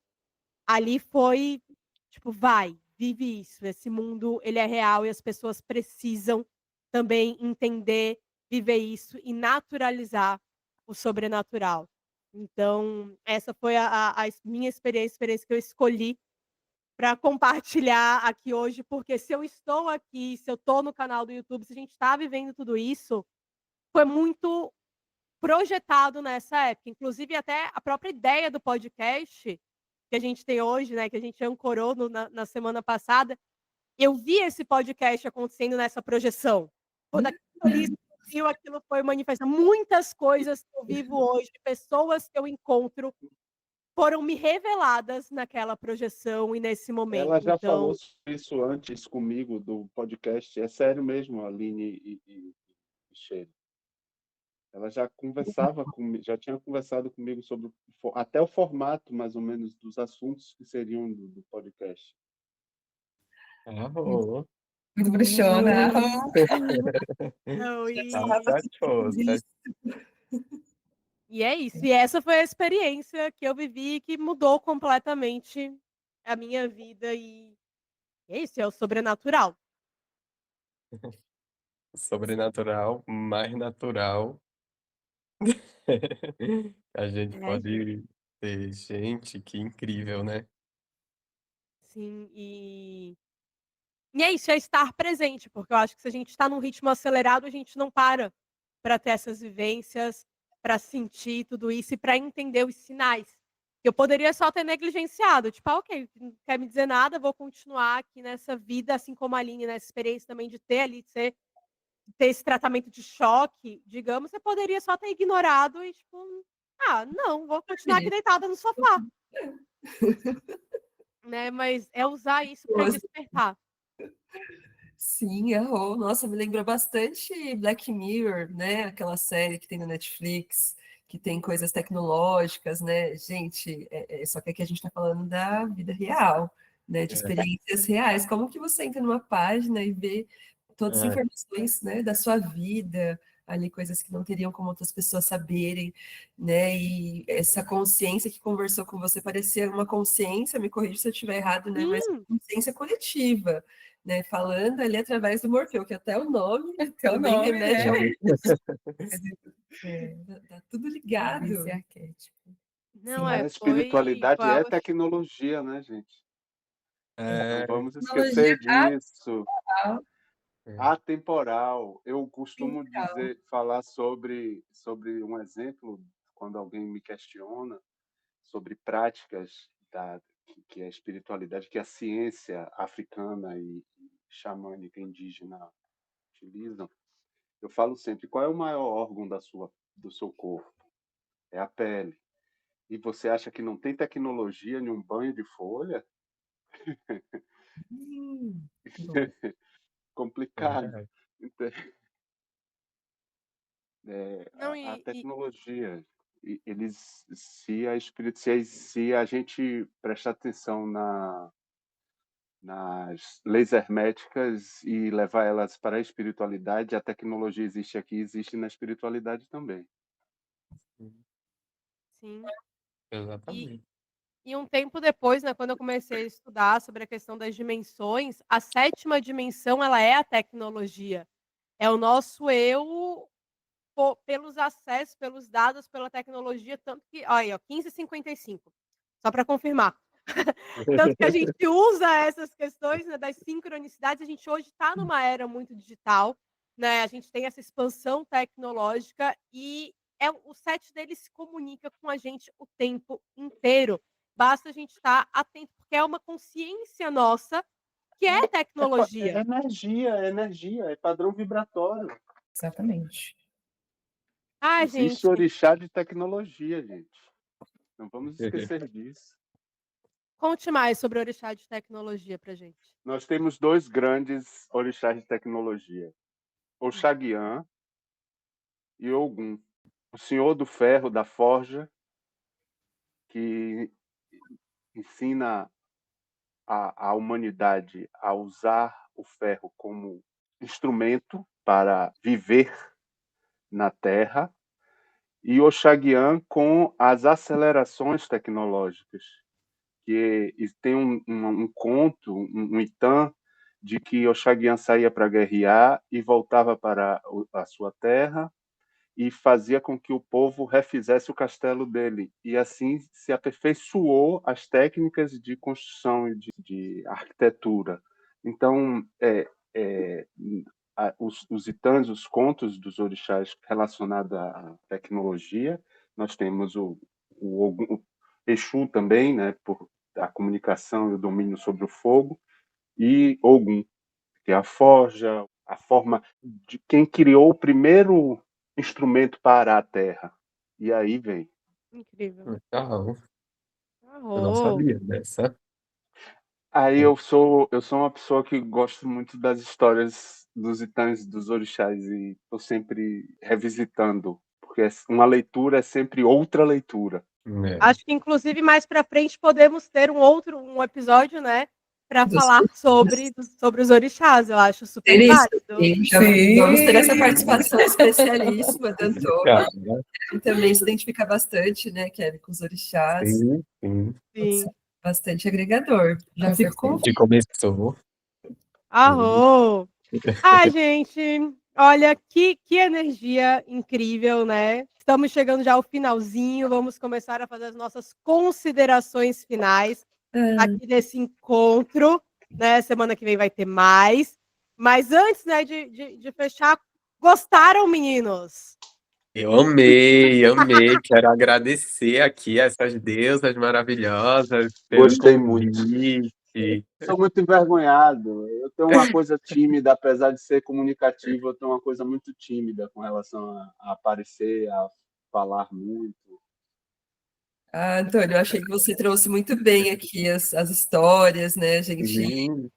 S1: ali foi tipo, vai, vive isso. Esse mundo, ele é real e as pessoas precisam também entender, viver isso e naturalizar o sobrenatural. Então, essa foi a minha experiência que eu escolhi para compartilhar aqui hoje, porque se eu estou aqui, se eu estou no canal do YouTube, se a gente está vivendo tudo isso, foi muito projetado nessa época. Inclusive, até a própria ideia do podcast que a gente tem hoje, né, que a gente ancorou na semana passada, eu vi esse podcast acontecendo nessa projeção. Quando aquilo ali surgiu, aquilo foi manifestado. Muitas coisas que eu vivo hoje, pessoas que eu encontro, foram me reveladas naquela projeção e nesse momento.
S4: Ela já falou
S1: Então,
S4: sobre isso antes comigo do podcast. É sério mesmo, Aline e Michele. Ela já conversava comigo, já tinha conversado comigo sobre até o formato, mais ou menos, dos assuntos que seriam do podcast.
S2: Arrou.
S3: Muito bruxona.
S1: não, e é isso. E essa foi a experiência que eu vivi, que mudou completamente a minha vida. E é isso, é o sobrenatural.
S2: Sobrenatural, mais natural. A gente pode ter, gente, que incrível, né?
S1: Sim, e é isso, é estar presente, porque eu acho que se a gente está num ritmo acelerado, a gente não para ter essas vivências, para sentir tudo isso e para entender os sinais. Eu poderia só ter negligenciado, tipo, ok, não quer me dizer nada, vou continuar aqui nessa vida, assim como a Aline, nessa experiência também de ter ali, ter esse tratamento de choque, digamos, você poderia só ter ignorado e, tipo, não, vou continuar aqui deitada no sofá. Né? Mas é usar isso para despertar.
S3: Sim, errou. Nossa, me lembrou bastante Black Mirror, né? Aquela série que tem no Netflix, que tem coisas tecnológicas, né? Gente, só que aqui a gente está falando da vida real, né? De experiências reais. Como que você entra numa página e vê todas as informações, né, da sua vida, ali coisas que não teriam como outras pessoas saberem, né? E essa consciência que conversou com você parecia uma consciência, me corrija se eu estiver errado, né? Mas uma consciência coletiva, né? Falando ali através do Morfeu, que até o nome também remete ao tá tudo ligado. Esse arquétipo.
S1: Não,
S4: A espiritualidade
S1: foi
S4: é
S1: algo...
S4: tecnologia, né, gente? Não vamos
S3: Tecnologia
S4: esquecer disso.
S3: atemporal.
S4: Atemporal. Eu costumo falar sobre um exemplo, quando alguém me questiona sobre práticas que a espiritualidade, que a ciência africana e xamânica indígena utilizam. Eu falo sempre, qual é o maior órgão do seu corpo? É a pele. E você acha que não tem tecnologia em um banho de folha? Complicado.
S1: Não,
S4: A tecnologia, se a gente prestar atenção nas leis herméticas e levar elas para a espiritualidade, a tecnologia existe aqui, existe na espiritualidade também.
S1: Sim.
S2: Exatamente.
S1: E um tempo depois, né, quando eu comecei a estudar sobre a questão das dimensões, a 7ª dimensão, ela é a tecnologia. É o nosso eu pelos acessos, pelos dados, pela tecnologia, tanto que, olha, 15h55, só para confirmar. Tanto que a gente usa essas questões, né, das sincronicidades, a gente hoje está numa era muito digital, né, a gente tem essa expansão tecnológica e o set dele se comunica com a gente o tempo inteiro. Basta a gente estar atento, porque é uma consciência nossa que é
S4: É
S1: tecnologia.
S4: energia, é padrão vibratório.
S5: Exatamente.
S1: Ah,
S4: Existe
S1: gente,
S4: orixá de tecnologia, gente. Não vamos esquecer disso.
S1: conte mais sobre o orixá de tecnologia pra gente.
S4: Nós temos 2 grandes orixás de tecnologia: Oxaguian e Ogum. O Senhor do Ferro da Forja, que ensina a humanidade a usar o ferro como instrumento para viver na Terra, e Oxaguian com as acelerações tecnológicas, que tem um conto, um Itan, de que Oxaguian saía para guerrear e voltava para a sua terra e fazia com que o povo refizesse o castelo dele. E assim se aperfeiçoou as técnicas de construção e de arquitetura. Então, os itãs, os contos dos orixás relacionados à tecnologia, nós temos o Exu também, né, por a comunicação e o domínio sobre o fogo, e Ogum, que é a forja, a forma de quem criou o primeiro instrumento para a terra. E aí vem.
S1: Incrível.
S2: Legal. Eu não
S1: Arrou.
S2: sabia dessa.
S4: Aí eu sou uma pessoa que gosto muito das histórias dos itãs, dos orixás, e estou sempre revisitando, porque uma leitura é sempre outra leitura.
S2: É.
S1: Acho que inclusive mais pra frente podemos ter um episódio, né, para
S3: Dos-
S1: falar sobre os orixás. Eu acho super
S3: Ter isso,
S1: válido.
S3: sim, já
S5: Sim.
S3: vamos ter essa participação especialíssima da Antônia,
S2: Cara,
S3: que também se identifica bastante, né, Kevin, com os orixás,
S2: sim, sim.
S1: Sim.
S3: bastante agregador. Já
S5: Com
S3: fico com
S2: A gente começou.
S1: Arrou. Ai, gente, olha que energia incrível, né? Estamos chegando já ao finalzinho, vamos começar a fazer as nossas considerações finais aqui desse encontro, né? Semana que vem vai ter mais. Mas antes, né, de fechar, gostaram, meninos?
S2: Eu amei, amei. Quero agradecer aqui a essas deusas maravilhosas pelo
S4: Gostei muito.
S2: convite.
S4: Sou muito envergonhado. Eu tenho uma coisa tímida, apesar de ser comunicativo, eu tenho uma coisa muito tímida com relação a aparecer, a falar muito.
S3: Ah, Antônio, eu achei que você trouxe muito bem aqui as histórias, né? A gente
S2: Sim,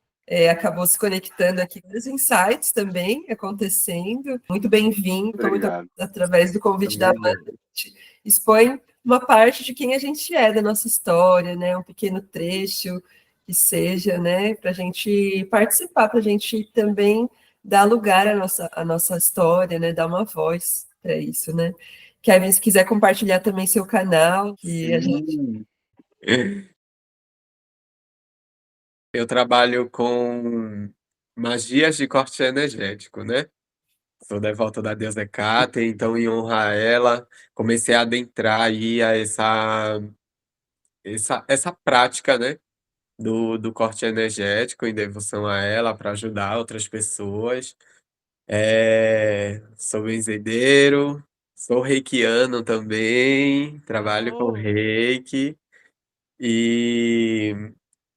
S3: acabou se conectando aqui com os insights também acontecendo. Muito bem-vindo,
S4: Obrigado.
S3: através do convite da
S2: também.
S3: Amanda, a gente expõe uma parte de quem a gente é, da nossa história, né? Um pequeno trecho que seja, né? Para a gente participar, para a gente também dar lugar à nossa história, né? Dar uma voz para isso, né? Kevin, se quiser compartilhar também seu canal, que a gente
S2: Sim. Eu trabalho com magias de corte energético, né? Sou devoto da deusa Hécate, então em honra a ela, comecei a adentrar aí a essa prática, né? Do corte energético em devoção a ela para ajudar outras pessoas. Sou benzedeiro, sou reikiano também, trabalho com
S1: Oh,
S2: reiki. E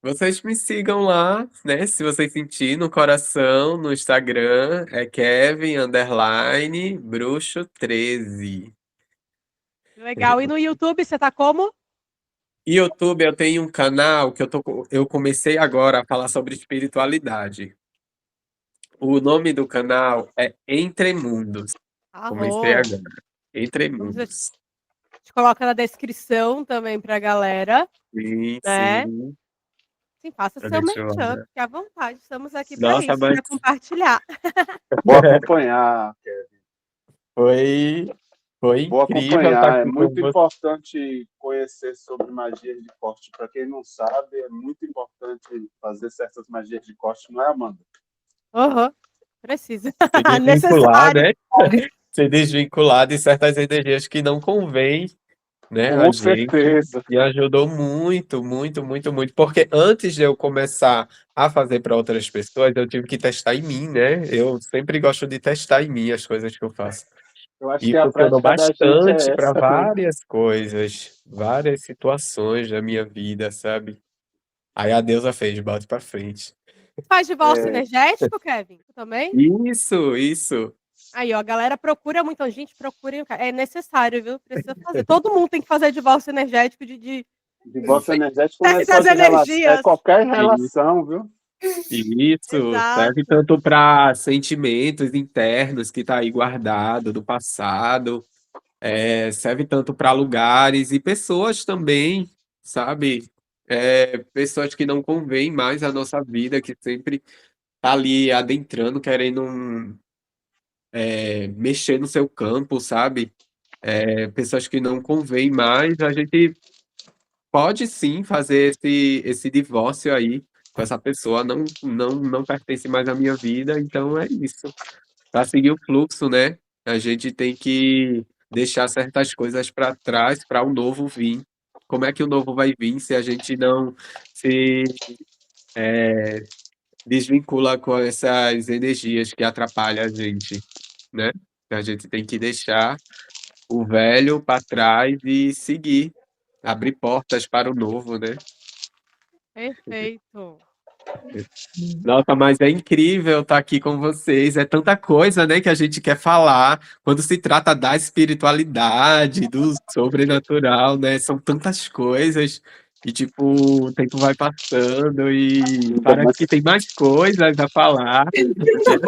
S2: vocês me sigam lá, né? Se vocês sentirem no coração, no Instagram, é Kevin_bruxo13.
S1: legal. E no YouTube você tá como?
S2: YouTube eu tenho um canal que eu comecei agora a falar sobre espiritualidade. O nome do canal é Entre Mundos. Comecei
S1: Arrou.
S2: agora. Entre
S1: Vamos ver,
S2: Mundos.
S1: a gente coloca na descrição também pra galera,
S2: Sim,
S1: né?
S2: sim.
S1: Sim, faça
S2: Eu
S1: seu
S2: deixo lá.
S1: merchan, fique à vontade. Estamos aqui para
S2: Nossa,
S1: isso,
S2: mas
S1: para compartilhar.
S4: Vou acompanhar.
S2: foi
S4: Vou
S2: incrível estar
S4: acompanhar. É
S2: aqui com
S4: muito
S2: você.
S4: importante conhecer sobre magias de corte. Para quem não sabe, é muito importante fazer certas magias de corte, não é, Amanda?
S1: Aham, precisa.
S2: Se desvincular,
S1: Necessário.
S2: né? Se desvincular de certas energias que não convém né, a
S4: Com
S2: gente.
S4: certeza.
S2: E ajudou muito, muito, muito, muito. Porque antes de eu começar a fazer para outras pessoas, eu tive que testar em mim, né? Eu sempre gosto de testar em mim as coisas que eu faço.
S4: Eu acho
S2: E
S4: que a
S2: funcionou
S4: prática da gente
S2: bastante
S4: é
S2: para
S4: essa mesmo.
S2: várias coisas, várias situações da minha vida, sabe? Aí a deusa fez, bote pra frente.
S1: Faz divórcio energético, Kevin? Tu também?
S2: Isso.
S1: Aí, ó, a galera procura muito, a gente procura, é necessário, viu? Precisa fazer. Todo mundo tem que fazer divórcio energético de
S4: Divórcio energético não é só
S1: das
S4: de relação, é
S1: energias.
S4: qualquer
S2: Isso,
S4: relação, viu?
S2: isso. Serve
S1: Exato.
S2: tanto para sentimentos internos que tá aí guardado do passado, serve tanto para lugares e pessoas também, sabe? Pessoas que não convêm mais à nossa vida, que sempre tá ali adentrando, querendo mexer no seu campo, sabe? Pessoas que não convêm mais, a gente pode sim fazer esse divórcio aí com essa pessoa, não pertence mais à minha vida, então é isso. Para seguir o fluxo, né? A gente tem que deixar certas coisas para trás para o novo vir. Como é que o novo vai vir se a gente não se desvincula com essas energias que atrapalham a gente, né? A gente tem que deixar o velho para trás e seguir, abrir portas para o novo, né?
S1: Perfeito.
S2: Nossa, mas é incrível estar aqui com vocês. É tanta coisa, né, que a gente quer falar quando se trata da espiritualidade, do sobrenatural, né? São tantas coisas e, tipo, o tempo vai passando e
S4: Então,
S2: parece
S4: mas
S2: que tem mais coisas a falar. É incrível.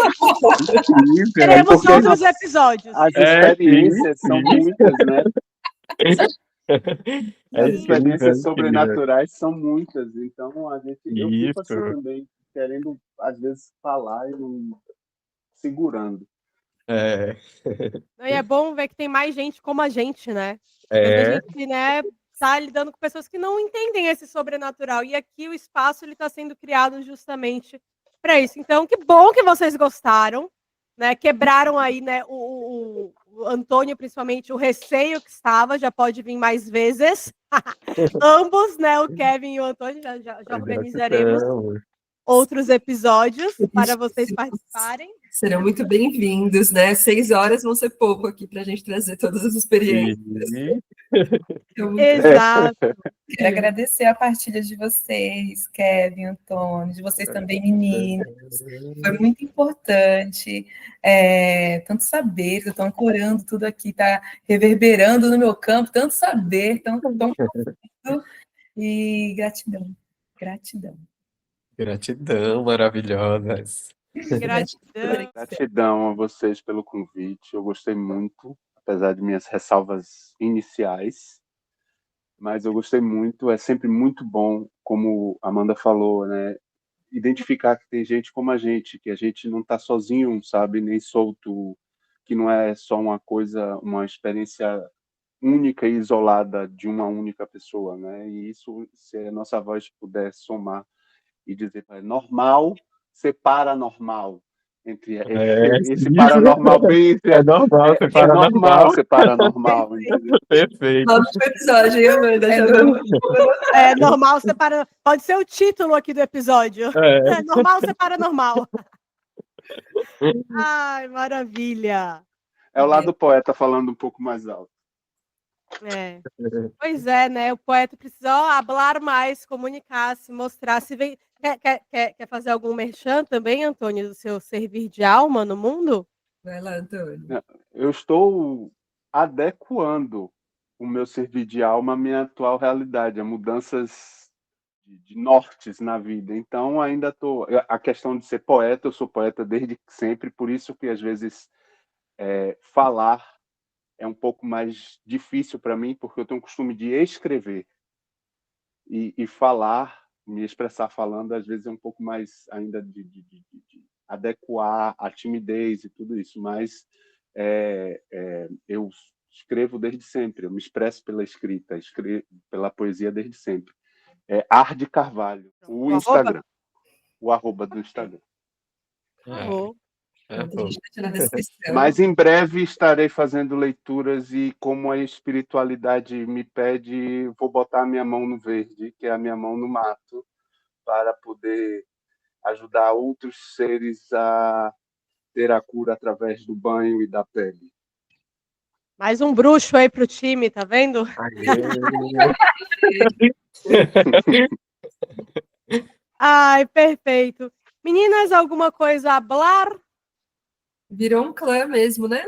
S4: é
S1: Teremos
S4: porque
S1: outros episódios.
S4: as
S2: Sim,
S4: experiências são
S2: sim.
S4: muitas, né?
S2: É
S4: As
S2: incrível, é
S4: experiências
S2: incrível.
S4: sobrenaturais são muitas, então eu fico assim
S2: Isso.
S4: também, querendo às vezes falar e não segurando.
S2: É,
S1: E é bom ver que tem mais gente como a gente, né? Porque às vezes a
S2: é,
S1: gente, né, tá lidando com pessoas que não entendem esse sobrenatural. E aqui o espaço ele tá sendo criado justamente para isso. Então, que bom que vocês gostaram, né? Quebraram aí, né, o Antônio, principalmente, o receio que estava, já pode vir mais vezes. Ambos, né? O Kevin e o Antônio, já organizaremos
S2: gratidão.
S1: outros episódios para vocês participarem.
S3: Serão muito bem-vindos, né? 6 horas vão ser pouco aqui para a gente trazer todas as experiências.
S2: Sim.
S3: Então,
S1: Exato.
S5: Quero agradecer a partilha de vocês, Kevin, Antônio, de vocês também, meninos. Foi muito importante, tanto saber, eu estou ancorando tudo aqui, está reverberando no meu campo, tanto saber, tão profundo, e gratidão, gratidão.
S2: Gratidão, maravilhosas.
S1: Gratidão.
S4: Gratidão a vocês pelo convite. Eu gostei muito, apesar de minhas ressalvas iniciais, mas eu gostei muito. É sempre muito bom, como a Amanda falou, né? Identificar que tem gente como a gente, que a gente não está sozinho, sabe? Nem solto, que não é só uma coisa, uma experiência única e isolada de uma única pessoa, né? E isso, se a nossa voz puder somar e dizer normal ser paranormal, entre esse
S2: Sim.
S4: paranormal bem
S2: É normal, ser
S4: é normal
S2: paranormal.
S4: ser paranormal, entendeu?
S2: Perfeito.
S3: vamos pro episódio, hein, Amanda? Já vamos.
S1: É normal ser para. Pode ser o título aqui do episódio. É normal ser paranormal. Ai, maravilha.
S4: É o lado poeta falando um pouco mais alto.
S1: É. Pois é, né? O poeta precisa falar mais, comunicar, se mostrar. Se vem... quer fazer algum merchan também, Antônio, do seu servir de alma no mundo?
S3: Vai lá, Antônio.
S4: Eu estou adequando o meu servir de alma à minha atual realidade, a mudanças de nortes na vida. Então, ainda estou... A questão de ser poeta, eu sou poeta desde sempre, por isso que, às vezes, falar é um pouco mais difícil para mim, porque eu tenho o costume de escrever. E falar, me expressar falando, às vezes é um pouco mais ainda de adequar a timidez e tudo isso. Mas eu escrevo desde sempre, eu me expresso pela escrita, escrevo pela poesia desde sempre. Arde Carvalho, o Instagram, o arroba do Instagram.
S1: Arrou.
S2: Ah,
S3: Então,
S2: pô.
S3: a gente deixa na descrição.
S4: Mas em breve estarei fazendo leituras e como a espiritualidade me pede, vou botar a minha mão no verde, que é a minha mão no mato, para poder ajudar outros seres a ter a cura através do banho e da pele.
S1: Mais um bruxo aí pro time, tá vendo? Ai, perfeito. Meninas, alguma coisa a falar?
S3: Virou um clã mesmo, né?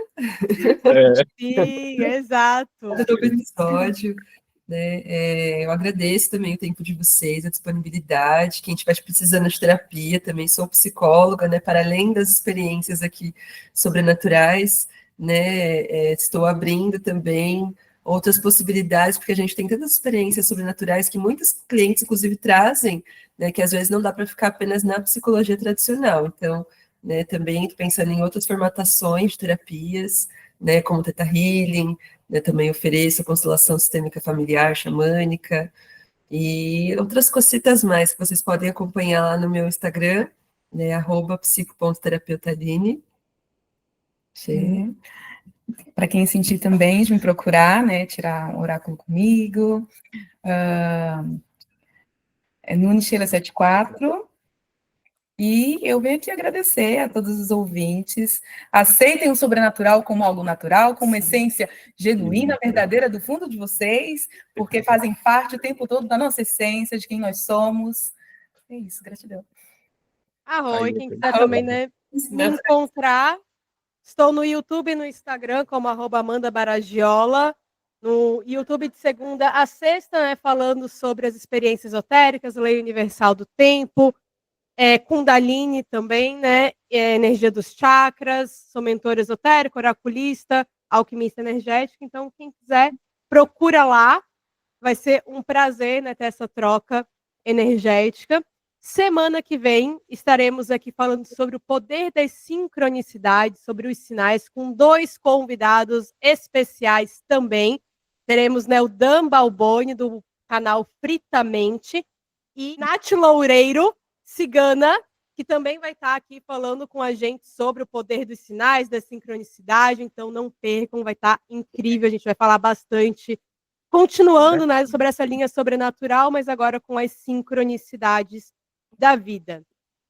S1: Sim, exato.
S3: Do episódio, né? Eu agradeço também o tempo de vocês, a disponibilidade. Quem estiver precisando de terapia, também sou psicóloga, né? Para além das experiências aqui sobrenaturais, né? Estou abrindo também outras possibilidades, porque a gente tem tantas experiências sobrenaturais que muitos clientes, inclusive, trazem, né? Que às vezes não dá para ficar apenas na psicologia tradicional. Então, né? Também pensando em outras formatações de terapias, né? Como Theta Healing. Eu também ofereço constelação sistêmica familiar, xamânica e outras cositas mais que vocês podem acompanhar lá no meu Instagram, né, @psico.terapeutaline.
S5: Para quem sentir também de me procurar, né, tirar um oráculo comigo, é Nune Sheila 74. E eu venho aqui agradecer a todos os ouvintes. Aceitem o sobrenatural como algo natural, como essência genuína, verdadeira do fundo de vocês, porque fazem parte o tempo todo da nossa essência, de quem nós somos. É isso, gratidão.
S1: E quem quiser também, né, me encontrar, estou no YouTube e no Instagram como @AmandaBaragiola. No YouTube de segunda a sexta, né, falando sobre as experiências esotéricas, Lei Universal do Tempo, Kundalini também, né? Energia dos chakras, sou mentora esotérica, oraculista, alquimista energética. Então, quem quiser, procura lá. Vai ser um prazer, né, ter essa troca energética. Semana que vem, estaremos aqui falando sobre o poder das sincronicidades, sobre os sinais, com 2 convidados especiais também. Teremos, né, o Dan Balboni, do canal Fritamente, e Nath Loureiro, cigana, que também vai estar aqui falando com a gente sobre o poder dos sinais, da sincronicidade. Então não percam, vai estar incrível. A gente vai falar bastante, continuando, né, sobre essa linha sobrenatural, mas agora com as sincronicidades da vida.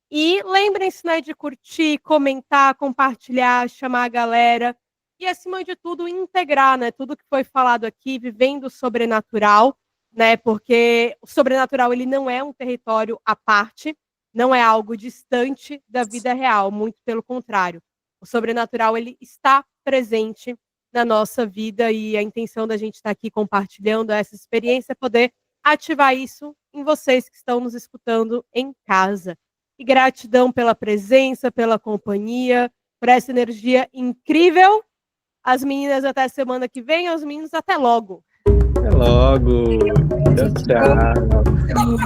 S1: E lembrem-se, né, de curtir, comentar, compartilhar, chamar a galera e, acima de tudo, integrar, né, tudo que foi falado aqui, vivendo o sobrenatural, né, porque o sobrenatural ele não é um território à parte, não é algo distante da vida real, muito pelo contrário. O sobrenatural ele está presente na nossa vida e a intenção da gente estar aqui compartilhando essa experiência é poder ativar isso em vocês que estão nos escutando em casa. E gratidão pela presença, pela companhia, por essa energia incrível. As meninas até semana que vem, os meninos até logo.
S2: Até logo. Tchau.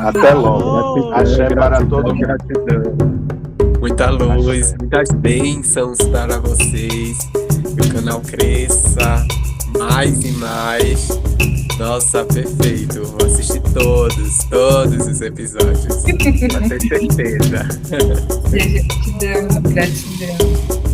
S4: Até logo. Axé para todo mundo.
S2: Gratidão. Muita luz, muitas bênçãos para vocês. Que o canal cresça mais e mais. Nossa, perfeito. Vou assistir todos os episódios. Pode ter certeza.
S3: Gratidão.